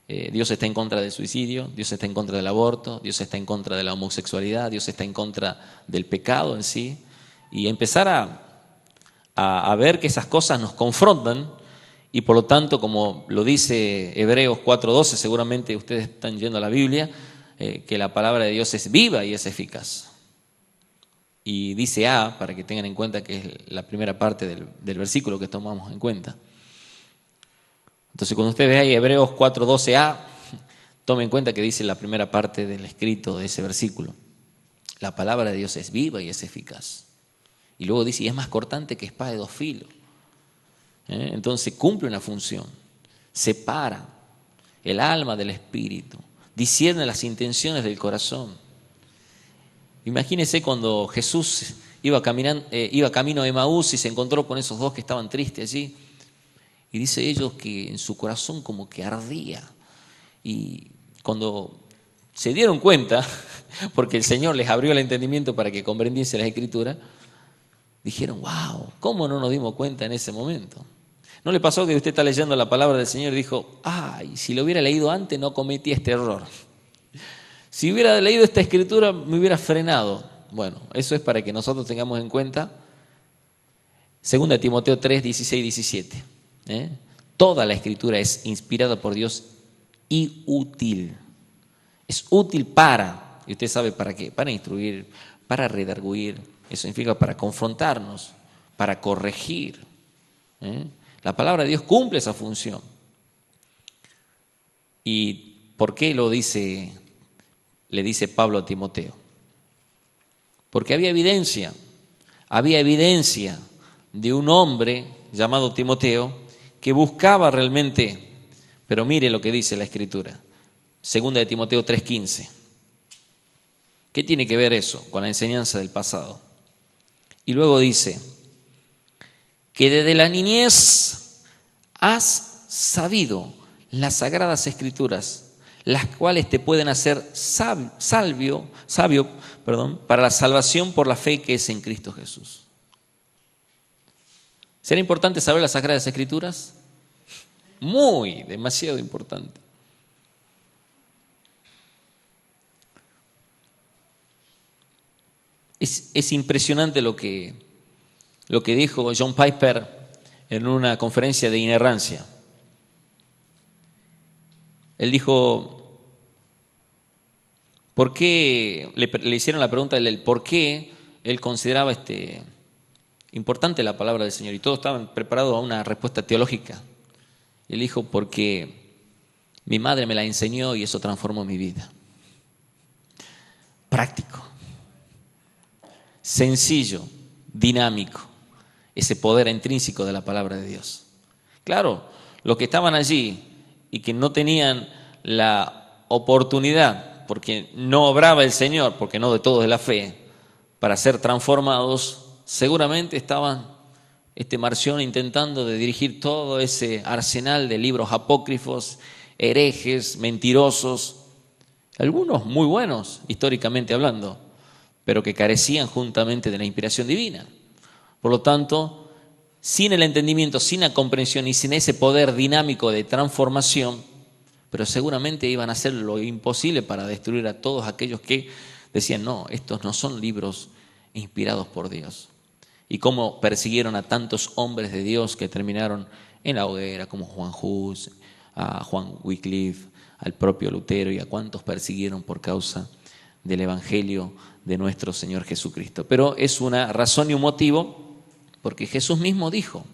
Dios está en contra del suicidio, Dios está en contra del aborto, Dios está en contra de la homosexualidad, Dios está en contra del pecado en sí, y empezar a ver que esas cosas nos confrontan. Y por lo tanto, como lo dice Hebreos 4:12, seguramente ustedes están yendo a la Biblia, que la palabra de Dios es viva y es eficaz. Y dice para que tengan en cuenta que es la primera parte del versículo que tomamos en cuenta. Entonces, cuando ustedes vean ahí Hebreos 4:12a, tomen en cuenta que dice la primera parte del escrito de ese versículo. La palabra de Dios es viva y es eficaz. Y luego dice, y es más cortante que espada de dos filos. Entonces cumple una función, separa el alma del espíritu, discierne las intenciones del corazón. Imagínense cuando Jesús iba camino a Emaús y se encontró con esos dos que estaban tristes allí, y dice ellos que en su corazón como que ardía, y cuando se dieron cuenta, porque el Señor les abrió el entendimiento para que comprendiesen las Escrituras, dijeron, wow, ¿cómo no nos dimos cuenta en ese momento? ¿No le pasó que usted está leyendo la palabra del Señor y dijo, si lo hubiera leído antes no cometí este error? Si hubiera leído esta escritura me hubiera frenado. Bueno, eso es para que nosotros tengamos en cuenta, 2 Timoteo 3, 16, 17. Toda la Escritura es inspirada por Dios y útil. Es útil para, y usted sabe para qué, para instruir, para redarguir, eso significa para confrontarnos, para corregir. La palabra de Dios cumple esa función. ¿Y por qué le dice Pablo a Timoteo? Porque había evidencia de un hombre llamado Timoteo que buscaba realmente, pero mire lo que dice la Escritura, 2 Timoteo 3:15. ¿Qué tiene que ver eso con la enseñanza del pasado? Y luego dice, que desde la niñez has sabido las sagradas Escrituras, las cuales te pueden hacer sabio, para la salvación por la fe que es en Cristo Jesús. ¿Será importante saber las sagradas Escrituras? Demasiado importante. Es impresionante lo que dijo John Piper en una conferencia de inerrancia. Él dijo, ¿por qué? Le hicieron la pregunta del por qué él consideraba importante la palabra del Señor, y todos estaban preparados a una respuesta teológica. Él dijo, porque mi madre me la enseñó y eso transformó mi vida. Práctico, sencillo, dinámico, ese poder intrínseco de la palabra de Dios. Claro, los que estaban allí y que no tenían la oportunidad, porque no obraba el Señor, porque no de todos de la fe, para ser transformados, seguramente estaban Marción intentando de dirigir todo ese arsenal de libros apócrifos, herejes, mentirosos, algunos muy buenos históricamente hablando, pero que carecían juntamente de la inspiración divina. Por lo tanto, sin el entendimiento, sin la comprensión y sin ese poder dinámico de transformación, pero seguramente iban a hacer lo imposible para destruir a todos aquellos que decían, no, estos no son libros inspirados por Dios. Y cómo persiguieron a tantos hombres de Dios que terminaron en la hoguera, como Juan Hus, a Juan Wycliffe, al propio Lutero, y a cuántos persiguieron por causa del Evangelio de nuestro Señor Jesucristo. Pero es una razón y un motivo, porque Jesús mismo dijo,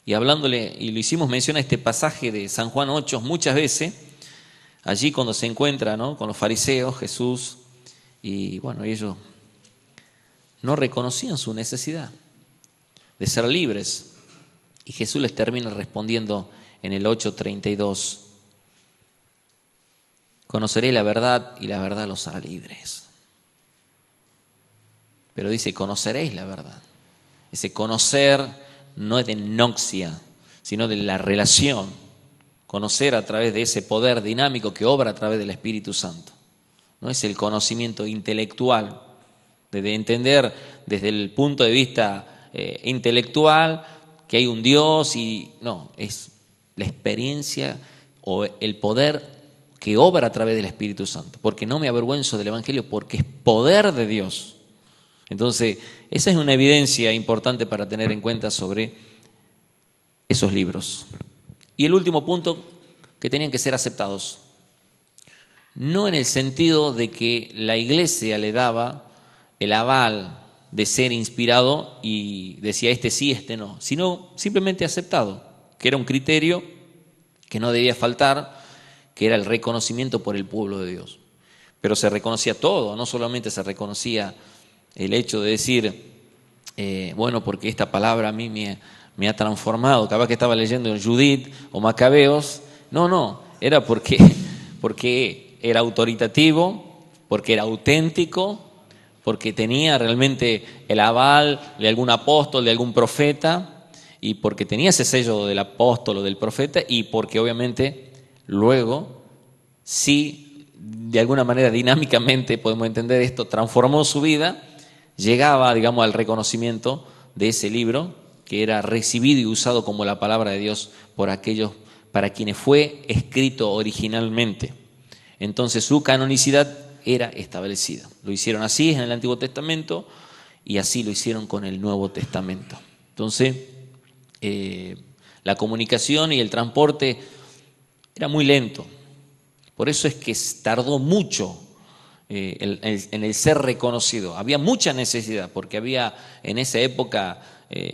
y hablándole, y lo hicimos mención a este pasaje de San Juan 8 muchas veces, allí cuando se encuentra, ¿no?, con los fariseos, Jesús, y bueno, ellos no reconocían su necesidad de ser libres. Y Jesús les termina respondiendo en el 8:32, conoceréis la verdad y la verdad los hará libres. Pero dice, conoceréis la verdad. Ese conocer no es de noxia, sino de la relación. Conocer a través de ese poder dinámico que obra a través del Espíritu Santo. No es el conocimiento intelectual, de entender desde el punto de vista intelectual que hay un Dios, y no, es la experiencia o el poder que obra a través del Espíritu Santo. Porque no me avergüenzo del Evangelio, porque es poder de Dios. Entonces, esa es una evidencia importante para tener en cuenta sobre esos libros. Y el último punto, que tenían que ser aceptados. No en el sentido de que la iglesia le daba el aval de ser inspirado y decía sí, no, sino simplemente aceptado, que era un criterio que no debía faltar, que era el reconocimiento por el pueblo de Dios. Pero se reconocía todo, no solamente se reconocía el hecho de decir, bueno, porque esta palabra a mí me ha transformado, cada vez que estaba leyendo en Judith o Macabeos, no, era porque era autoritativo, porque era auténtico, porque tenía realmente el aval de algún apóstol, de algún profeta, y porque tenía ese sello del apóstol o del profeta, y porque obviamente luego, sí, de alguna manera dinámicamente podemos entender esto, transformó su vida, llegaba, digamos, al reconocimiento de ese libro que era recibido y usado como la palabra de Dios por aquellos para quienes fue escrito originalmente. Entonces su canonicidad era establecida. Lo hicieron así en el Antiguo Testamento y así lo hicieron con el Nuevo Testamento. Entonces, la comunicación y el transporte era muy lento. Por eso es que tardó mucho en el ser reconocido. Había mucha necesidad, porque había en esa época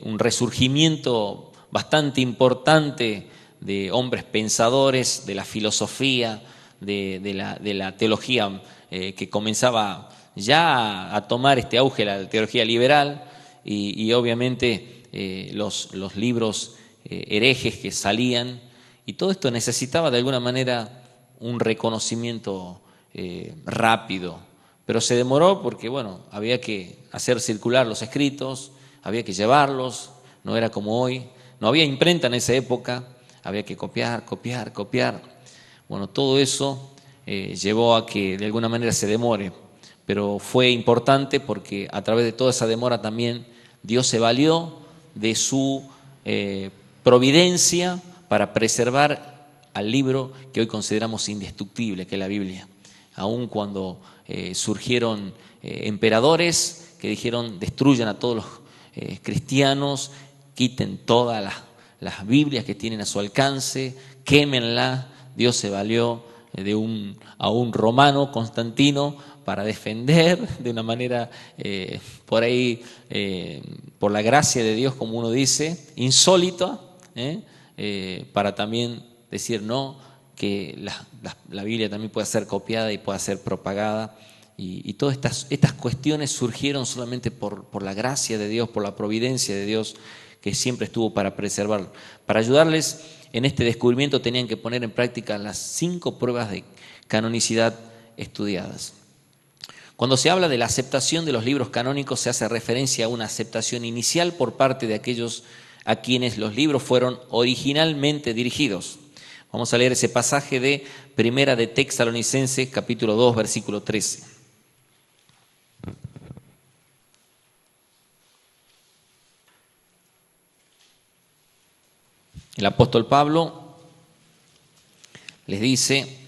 un resurgimiento bastante importante de hombres pensadores, de la filosofía, de la teología que comenzaba ya a tomar este auge, la teología liberal, y obviamente los libros herejes que salían, y todo esto necesitaba de alguna manera un reconocimiento rápido, pero se demoró porque, bueno, había que hacer circular los escritos, había que llevarlos, no era como hoy, no había imprenta en esa época, había que copiar. Bueno, todo eso llevó a que de alguna manera se demore, pero fue importante porque a través de toda esa demora también Dios se valió de su providencia para preservar al libro que hoy consideramos indestructible, que es la Biblia. Aun cuando surgieron emperadores que dijeron destruyan a todos los cristianos, quiten todas las Biblias que tienen a su alcance, quémenlas, Dios se valió a un romano, Constantino, para defender de una manera por ahí, por la gracia de Dios, como uno dice, insólita, para también decir no, que la Biblia también puede ser copiada y puede ser propagada. Y todas estas cuestiones surgieron solamente por la gracia de Dios, por la providencia de Dios, que siempre estuvo para preservarlo. Para ayudarles en este descubrimiento tenían que poner en práctica las 5 pruebas de canonicidad estudiadas. Cuando se habla de la aceptación de los libros canónicos, se hace referencia a una aceptación inicial por parte de aquellos a quienes los libros fueron originalmente dirigidos. Vamos a leer ese pasaje de Primera de Tesalonicenses, capítulo 2, versículo 13. El apóstol Pablo les dice: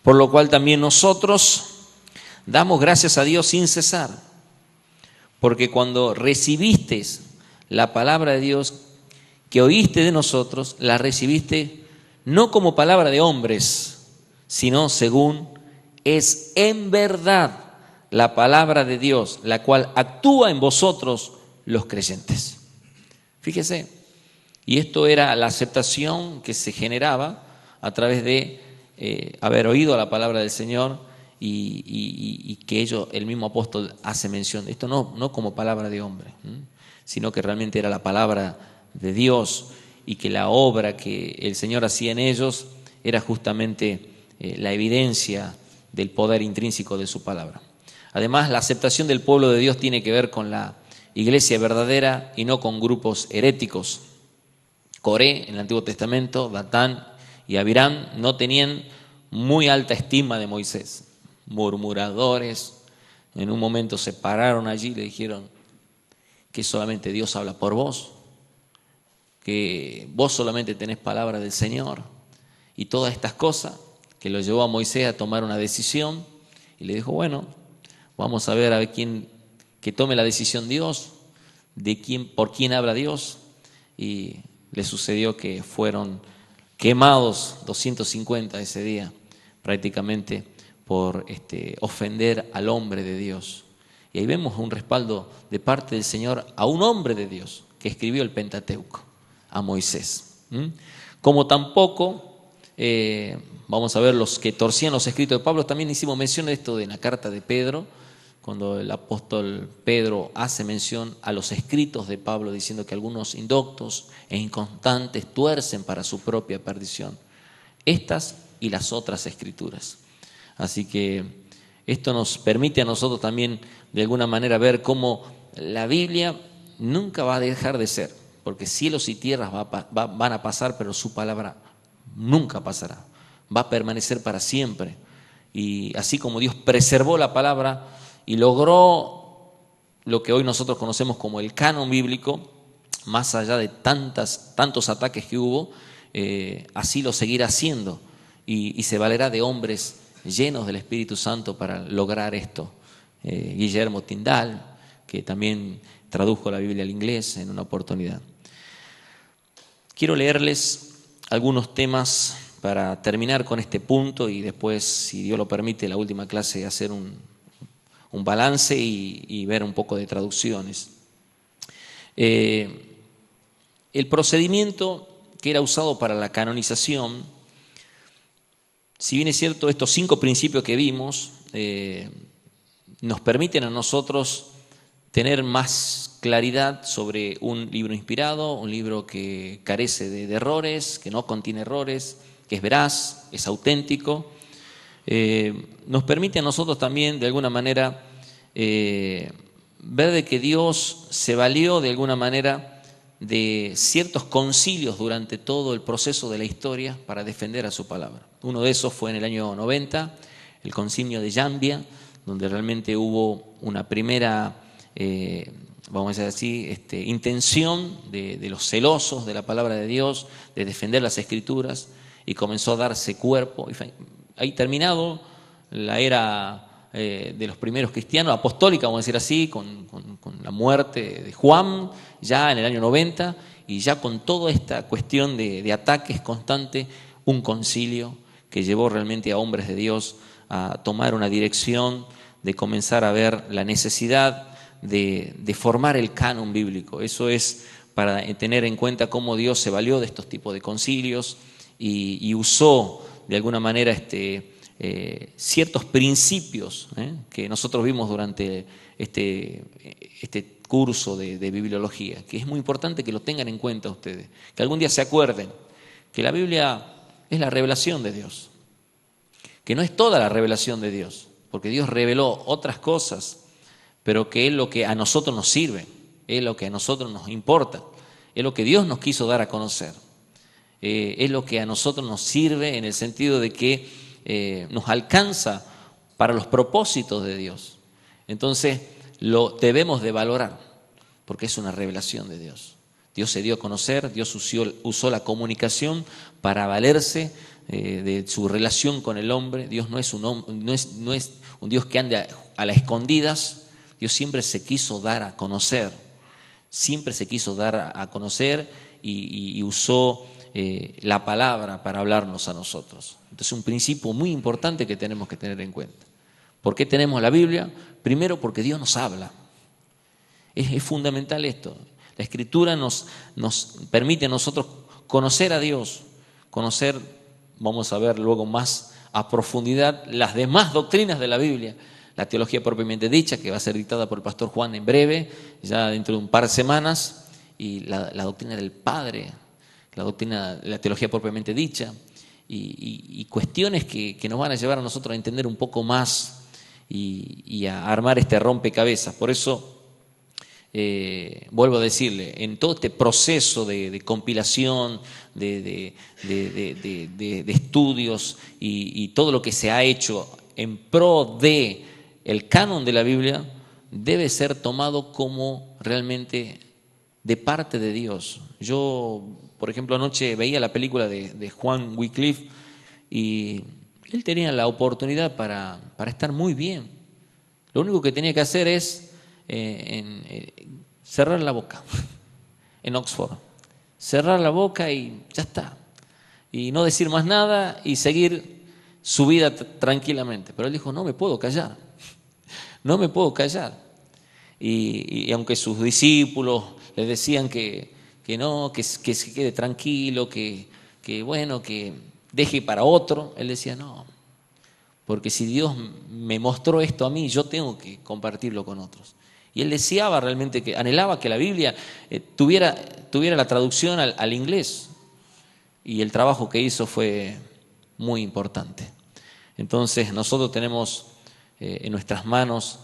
por lo cual también nosotros damos gracias a Dios sin cesar, porque cuando recibisteis la palabra de Dios que oíste de nosotros, la recibiste no como palabra de hombres, sino según es en verdad la palabra de Dios, la cual actúa en vosotros los creyentes. Fíjese, y esto era la aceptación que se generaba a través de haber oído la palabra del Señor y que el mismo apóstol hace mención. Esto no como palabra de hombre, sino que realmente era la palabra de Dios y que la obra que el Señor hacía en ellos era justamente la evidencia del poder intrínseco de su palabra. Además, la aceptación del pueblo de Dios tiene que ver con la iglesia verdadera y no con grupos heréticos. Coré, en el Antiguo Testamento, Datán y Abiram no tenían muy alta estima de Moisés. Murmuradores, en un momento se pararon allí y le dijeron que solamente Dios habla por vos, que vos solamente tenés palabra del Señor, y todas estas cosas que lo llevó a Moisés a tomar una decisión, y le dijo, bueno, vamos a ver quién, que tome la decisión Dios, por quién habla Dios, y le sucedió que fueron quemados 250 ese día, prácticamente por ofender al hombre de Dios. Y ahí vemos un respaldo de parte del Señor a un hombre de Dios que escribió el Pentateuco, a Moisés. Como tampoco, vamos a ver, los que torcían los escritos de Pablo, también hicimos mención de esto en la carta de Pedro, cuando el apóstol Pedro hace mención a los escritos de Pablo, diciendo que algunos indoctos e inconstantes tuercen para su propia perdición. Estas y las otras escrituras. Así que esto nos permite a nosotros también de alguna manera ver cómo la Biblia nunca va a dejar de ser, porque cielos y tierras van a pasar, pero su palabra nunca pasará, va a permanecer para siempre. Y así como Dios preservó la palabra y logró lo que hoy nosotros conocemos como el canon bíblico, más allá de tantos ataques que hubo, así lo seguirá haciendo y se valerá de hombres llenos del Espíritu Santo para lograr esto, Guillermo Tyndale, que también tradujo la Biblia al inglés en una oportunidad. Quiero leerles algunos temas para terminar con este punto y después, si Dios lo permite, la última clase hacer un balance y ver un poco de traducciones. El procedimiento que era usado para la canonización, si bien es cierto, estos 5 principios que vimos nos permiten a nosotros tener más claridad sobre un libro inspirado, un libro que carece de errores, que no contiene errores, que es veraz, es auténtico. Nos permite a nosotros también, de alguna manera, ver de que Dios se valió de alguna manera de ciertos concilios durante todo el proceso de la historia para defender a su palabra. Uno de esos fue en el año 90, el concilio de Yambia, donde realmente hubo una primera, vamos a decir así, intención de los celosos de la palabra de Dios, de defender las Escrituras, y comenzó a darse cuerpo. Ahí terminado la era de los primeros cristianos, apostólica, vamos a decir así, con la muerte de Juan, ya en el año 90, y ya con toda esta cuestión de ataques constantes, un concilio que llevó realmente a hombres de Dios a tomar una dirección de comenzar a ver la necesidad de formar el canon bíblico. Eso es para tener en cuenta cómo Dios se valió de estos tipos de concilios y usó de alguna manera ciertos principios que nosotros vimos durante este curso de bibliología, que es muy importante que lo tengan en cuenta ustedes, que algún día se acuerden que la Biblia es la revelación de Dios, que no es toda la revelación de Dios, porque Dios reveló otras cosas, pero que es lo que a nosotros nos sirve, es lo que a nosotros nos importa, es lo que Dios nos quiso dar a conocer, es lo que a nosotros nos sirve en el sentido de que nos alcanza para los propósitos de Dios. Entonces lo debemos de valorar, porque es una revelación de Dios. Dios se dio a conocer, Dios usó la comunicación para valerse de su relación con el hombre. Dios no es un Dios que ande a las escondidas. Dios siempre se quiso dar a conocer, siempre se quiso dar a conocer y usó la palabra para hablarnos a nosotros. Entonces, un principio muy importante que tenemos que tener en cuenta. ¿Por qué tenemos la Biblia? Primero, porque Dios nos habla. Es fundamental esto. La Escritura nos permite a nosotros conocer a Dios, conocer, vamos a ver luego más a profundidad, las demás doctrinas de la Biblia. La teología propiamente dicha, que va a ser dictada por el pastor Juan en breve, ya dentro de un par de semanas, y la doctrina del Padre, la teología propiamente dicha, y cuestiones que nos van a llevar a nosotros a entender un poco más y a armar este rompecabezas. Por eso, vuelvo a decirle, en todo este proceso de compilación, de estudios y todo lo que se ha hecho en pro de el canon de la Biblia, debe ser tomado como realmente de parte de Dios. Yo, por ejemplo, anoche veía la película de Juan Wycliffe y él tenía la oportunidad para estar muy bien. Lo único que tenía que hacer es cerrar la boca en Oxford. Cerrar la boca y ya está. Y no decir más nada y seguir su vida tranquilamente. Pero él dijo, no me puedo callar. No me puedo callar. Y aunque sus discípulos le decían que no, que se quede tranquilo, que bueno, que deje para otro, él decía no, porque si Dios me mostró esto a mí, yo tengo que compartirlo con otros. Y él deseaba realmente, anhelaba que la Biblia tuviera la traducción al inglés, y el trabajo que hizo fue muy importante. Entonces nosotros tenemos en nuestras manos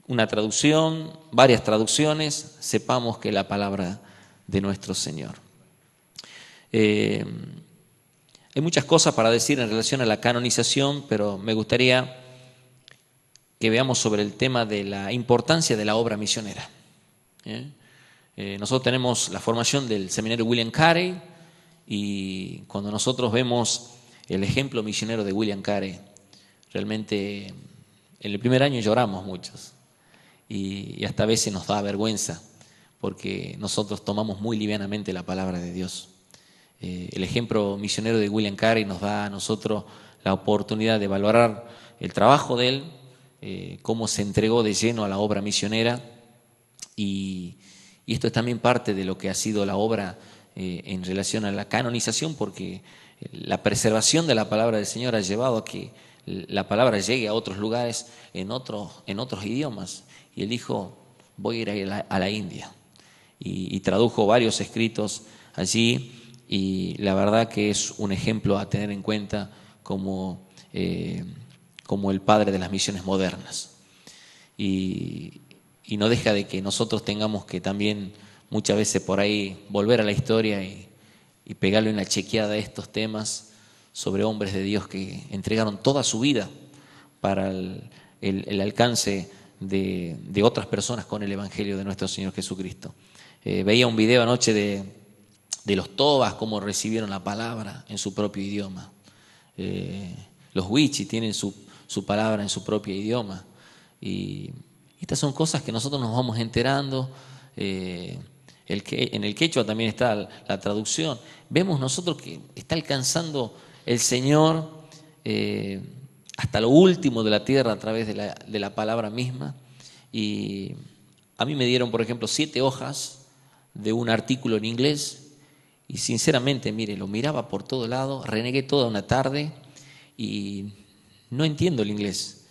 una traducción, varias traducciones, sepamos que es la palabra de nuestro Señor. Hay muchas cosas para decir en relación a la canonización, pero me gustaría que veamos sobre el tema de la importancia de la obra misionera. Nosotros tenemos la formación del seminario William Carey, y cuando nosotros vemos el ejemplo misionero de William Carey, realmente en el primer año lloramos muchos y hasta a veces nos da vergüenza porque nosotros tomamos muy livianamente la palabra de Dios. El ejemplo misionero de William Carey nos da a nosotros la oportunidad de valorar el trabajo de él, cómo se entregó de lleno a la obra misionera y esto es también parte de lo que ha sido la obra en relación a la canonización, porque la preservación de la palabra del Señor ha llevado a que la palabra llegue a otros lugares en otros idiomas. Y él dijo, voy a ir a la India. Y tradujo varios escritos allí y la verdad que es un ejemplo a tener en cuenta como el padre de las misiones modernas. Y no deja de que nosotros tengamos que también muchas veces por ahí volver a la historia y pegarle una chequeada a estos temas sobre hombres de Dios que entregaron toda su vida para el alcance de otras personas con el Evangelio de nuestro Señor Jesucristo. Veía un video anoche de los Tobas, cómo recibieron la palabra en su propio idioma. Los Wichí tienen su palabra en su propio idioma. Y estas son cosas que nosotros nos vamos enterando. En el quechua también está la traducción. Vemos nosotros que está alcanzando el Señor hasta lo último de la tierra a través de la palabra misma. Y a mí me dieron, por ejemplo, 7 hojas de un artículo en inglés y sinceramente, mire, lo miraba por todo lado, renegué toda una tarde y no entiendo el inglés.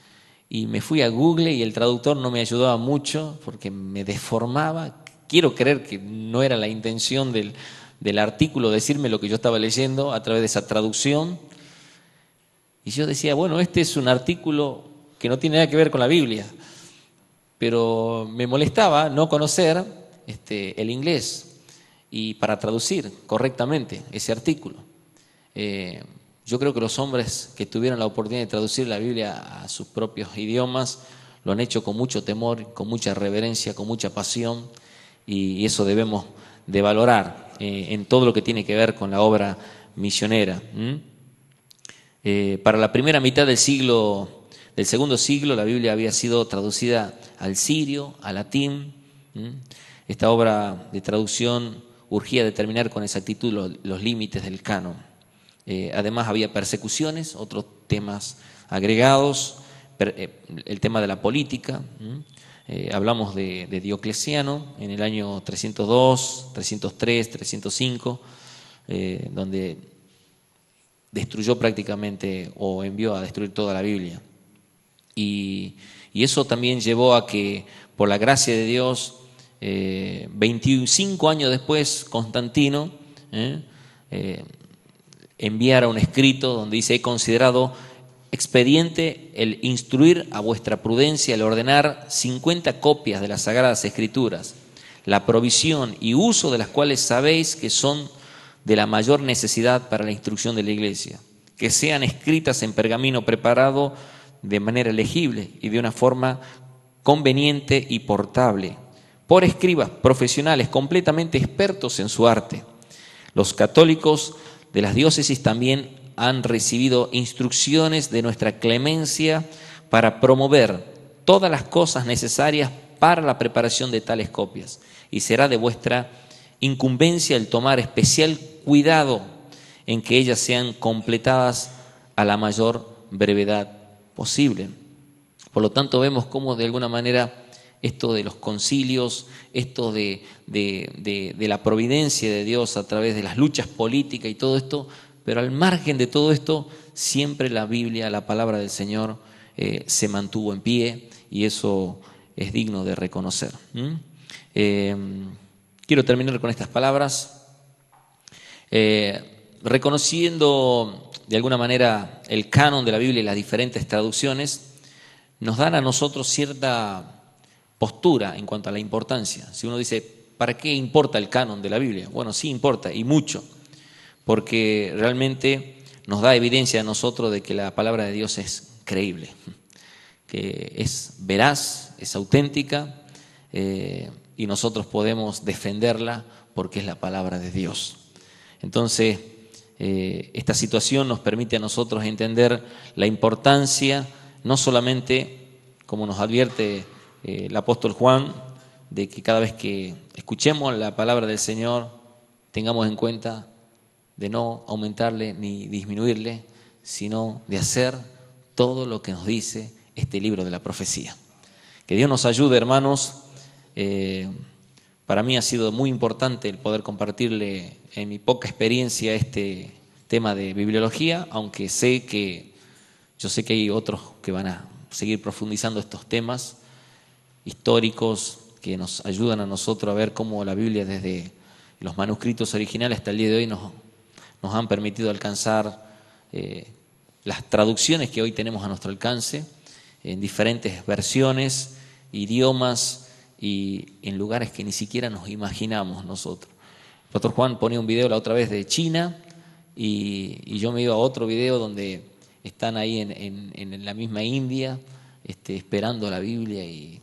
Y me fui a Google y el traductor no me ayudaba mucho porque me deformaba. Quiero creer que no era la intención del artículo decirme lo que yo estaba leyendo a través de esa traducción. Y yo decía, bueno, este es un artículo que no tiene nada que ver con la Biblia, pero me molestaba no conocer el inglés y para traducir correctamente ese artículo. Yo creo que los hombres que tuvieron la oportunidad de traducir la Biblia a sus propios idiomas lo han hecho con mucho temor, con mucha reverencia, con mucha pasión, y eso debemos de valorar en todo lo que tiene que ver con la obra misionera. Para la primera mitad del segundo siglo, la Biblia había sido traducida al sirio, al latín. Esta obra de traducción urgía determinar con exactitud los límites del canon. Además había persecuciones, otros temas agregados, el tema de la política. Hablamos de Diocleciano en el año 302, 303, 305, donde destruyó prácticamente o envió a destruir toda la Biblia. Y eso también llevó a que, por la gracia de Dios, 25 años después, Constantino enviara un escrito donde dice: he considerado expediente el instruir a vuestra prudencia, el ordenar 50 copias de las Sagradas Escrituras, la provisión y uso de las cuales sabéis que son de la mayor necesidad para la instrucción de la Iglesia, que sean escritas en pergamino preparado de manera legible y de una forma conveniente y portable, por escribas profesionales completamente expertos en su arte. Los católicos de las diócesis también han recibido instrucciones de nuestra clemencia para promover todas las cosas necesarias para la preparación de tales copias, y será de vuestra incumbencia el tomar especial cuidado en que ellas sean completadas a la mayor brevedad posible. Por lo tanto, vemos cómo de alguna manera esto de los concilios, esto de la providencia de Dios a través de las luchas políticas y todo esto, pero al margen de todo esto, siempre la Biblia, la palabra del Señor, se mantuvo en pie, y eso es digno de reconocer. Quiero terminar con estas palabras, reconociendo de alguna manera el canon de la Biblia y las diferentes traducciones, nos dan a nosotros cierta postura en cuanto a la importancia. Si uno dice, ¿para qué importa el canon de la Biblia? Bueno, sí importa, y mucho, porque realmente nos da evidencia a nosotros de que la palabra de Dios es creíble, que es veraz, es auténtica, y nosotros podemos defenderla porque es la palabra de Dios. Entonces, esta situación nos permite a nosotros entender la importancia no solamente como nos advierte el apóstol Juan, de que cada vez que escuchemos la palabra del Señor, tengamos en cuenta de no aumentarle ni disminuirle, sino de hacer todo lo que nos dice este libro de la profecía. Que Dios nos ayude, hermanos. Para mí ha sido muy importante el poder compartirle en mi poca experiencia este tema de bibliología, aunque yo sé que hay otros que van a seguir profundizando estos temas históricos que nos ayudan a nosotros a ver cómo la Biblia desde los manuscritos originales hasta el día de hoy nos han permitido alcanzar las traducciones que hoy tenemos a nuestro alcance en diferentes versiones, idiomas y en lugares que ni siquiera nos imaginamos nosotros. El pastor Juan ponía un video la otra vez de China y yo me iba a otro video donde están ahí en la misma India esperando la Biblia y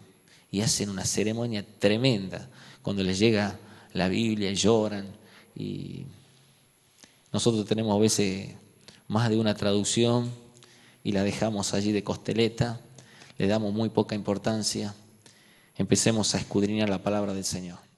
hacen una ceremonia tremenda cuando les llega la Biblia y lloran. Y nosotros tenemos a veces más de una traducción y la dejamos allí de costeleta, le damos muy poca importancia. Empecemos a escudriñar la palabra del Señor.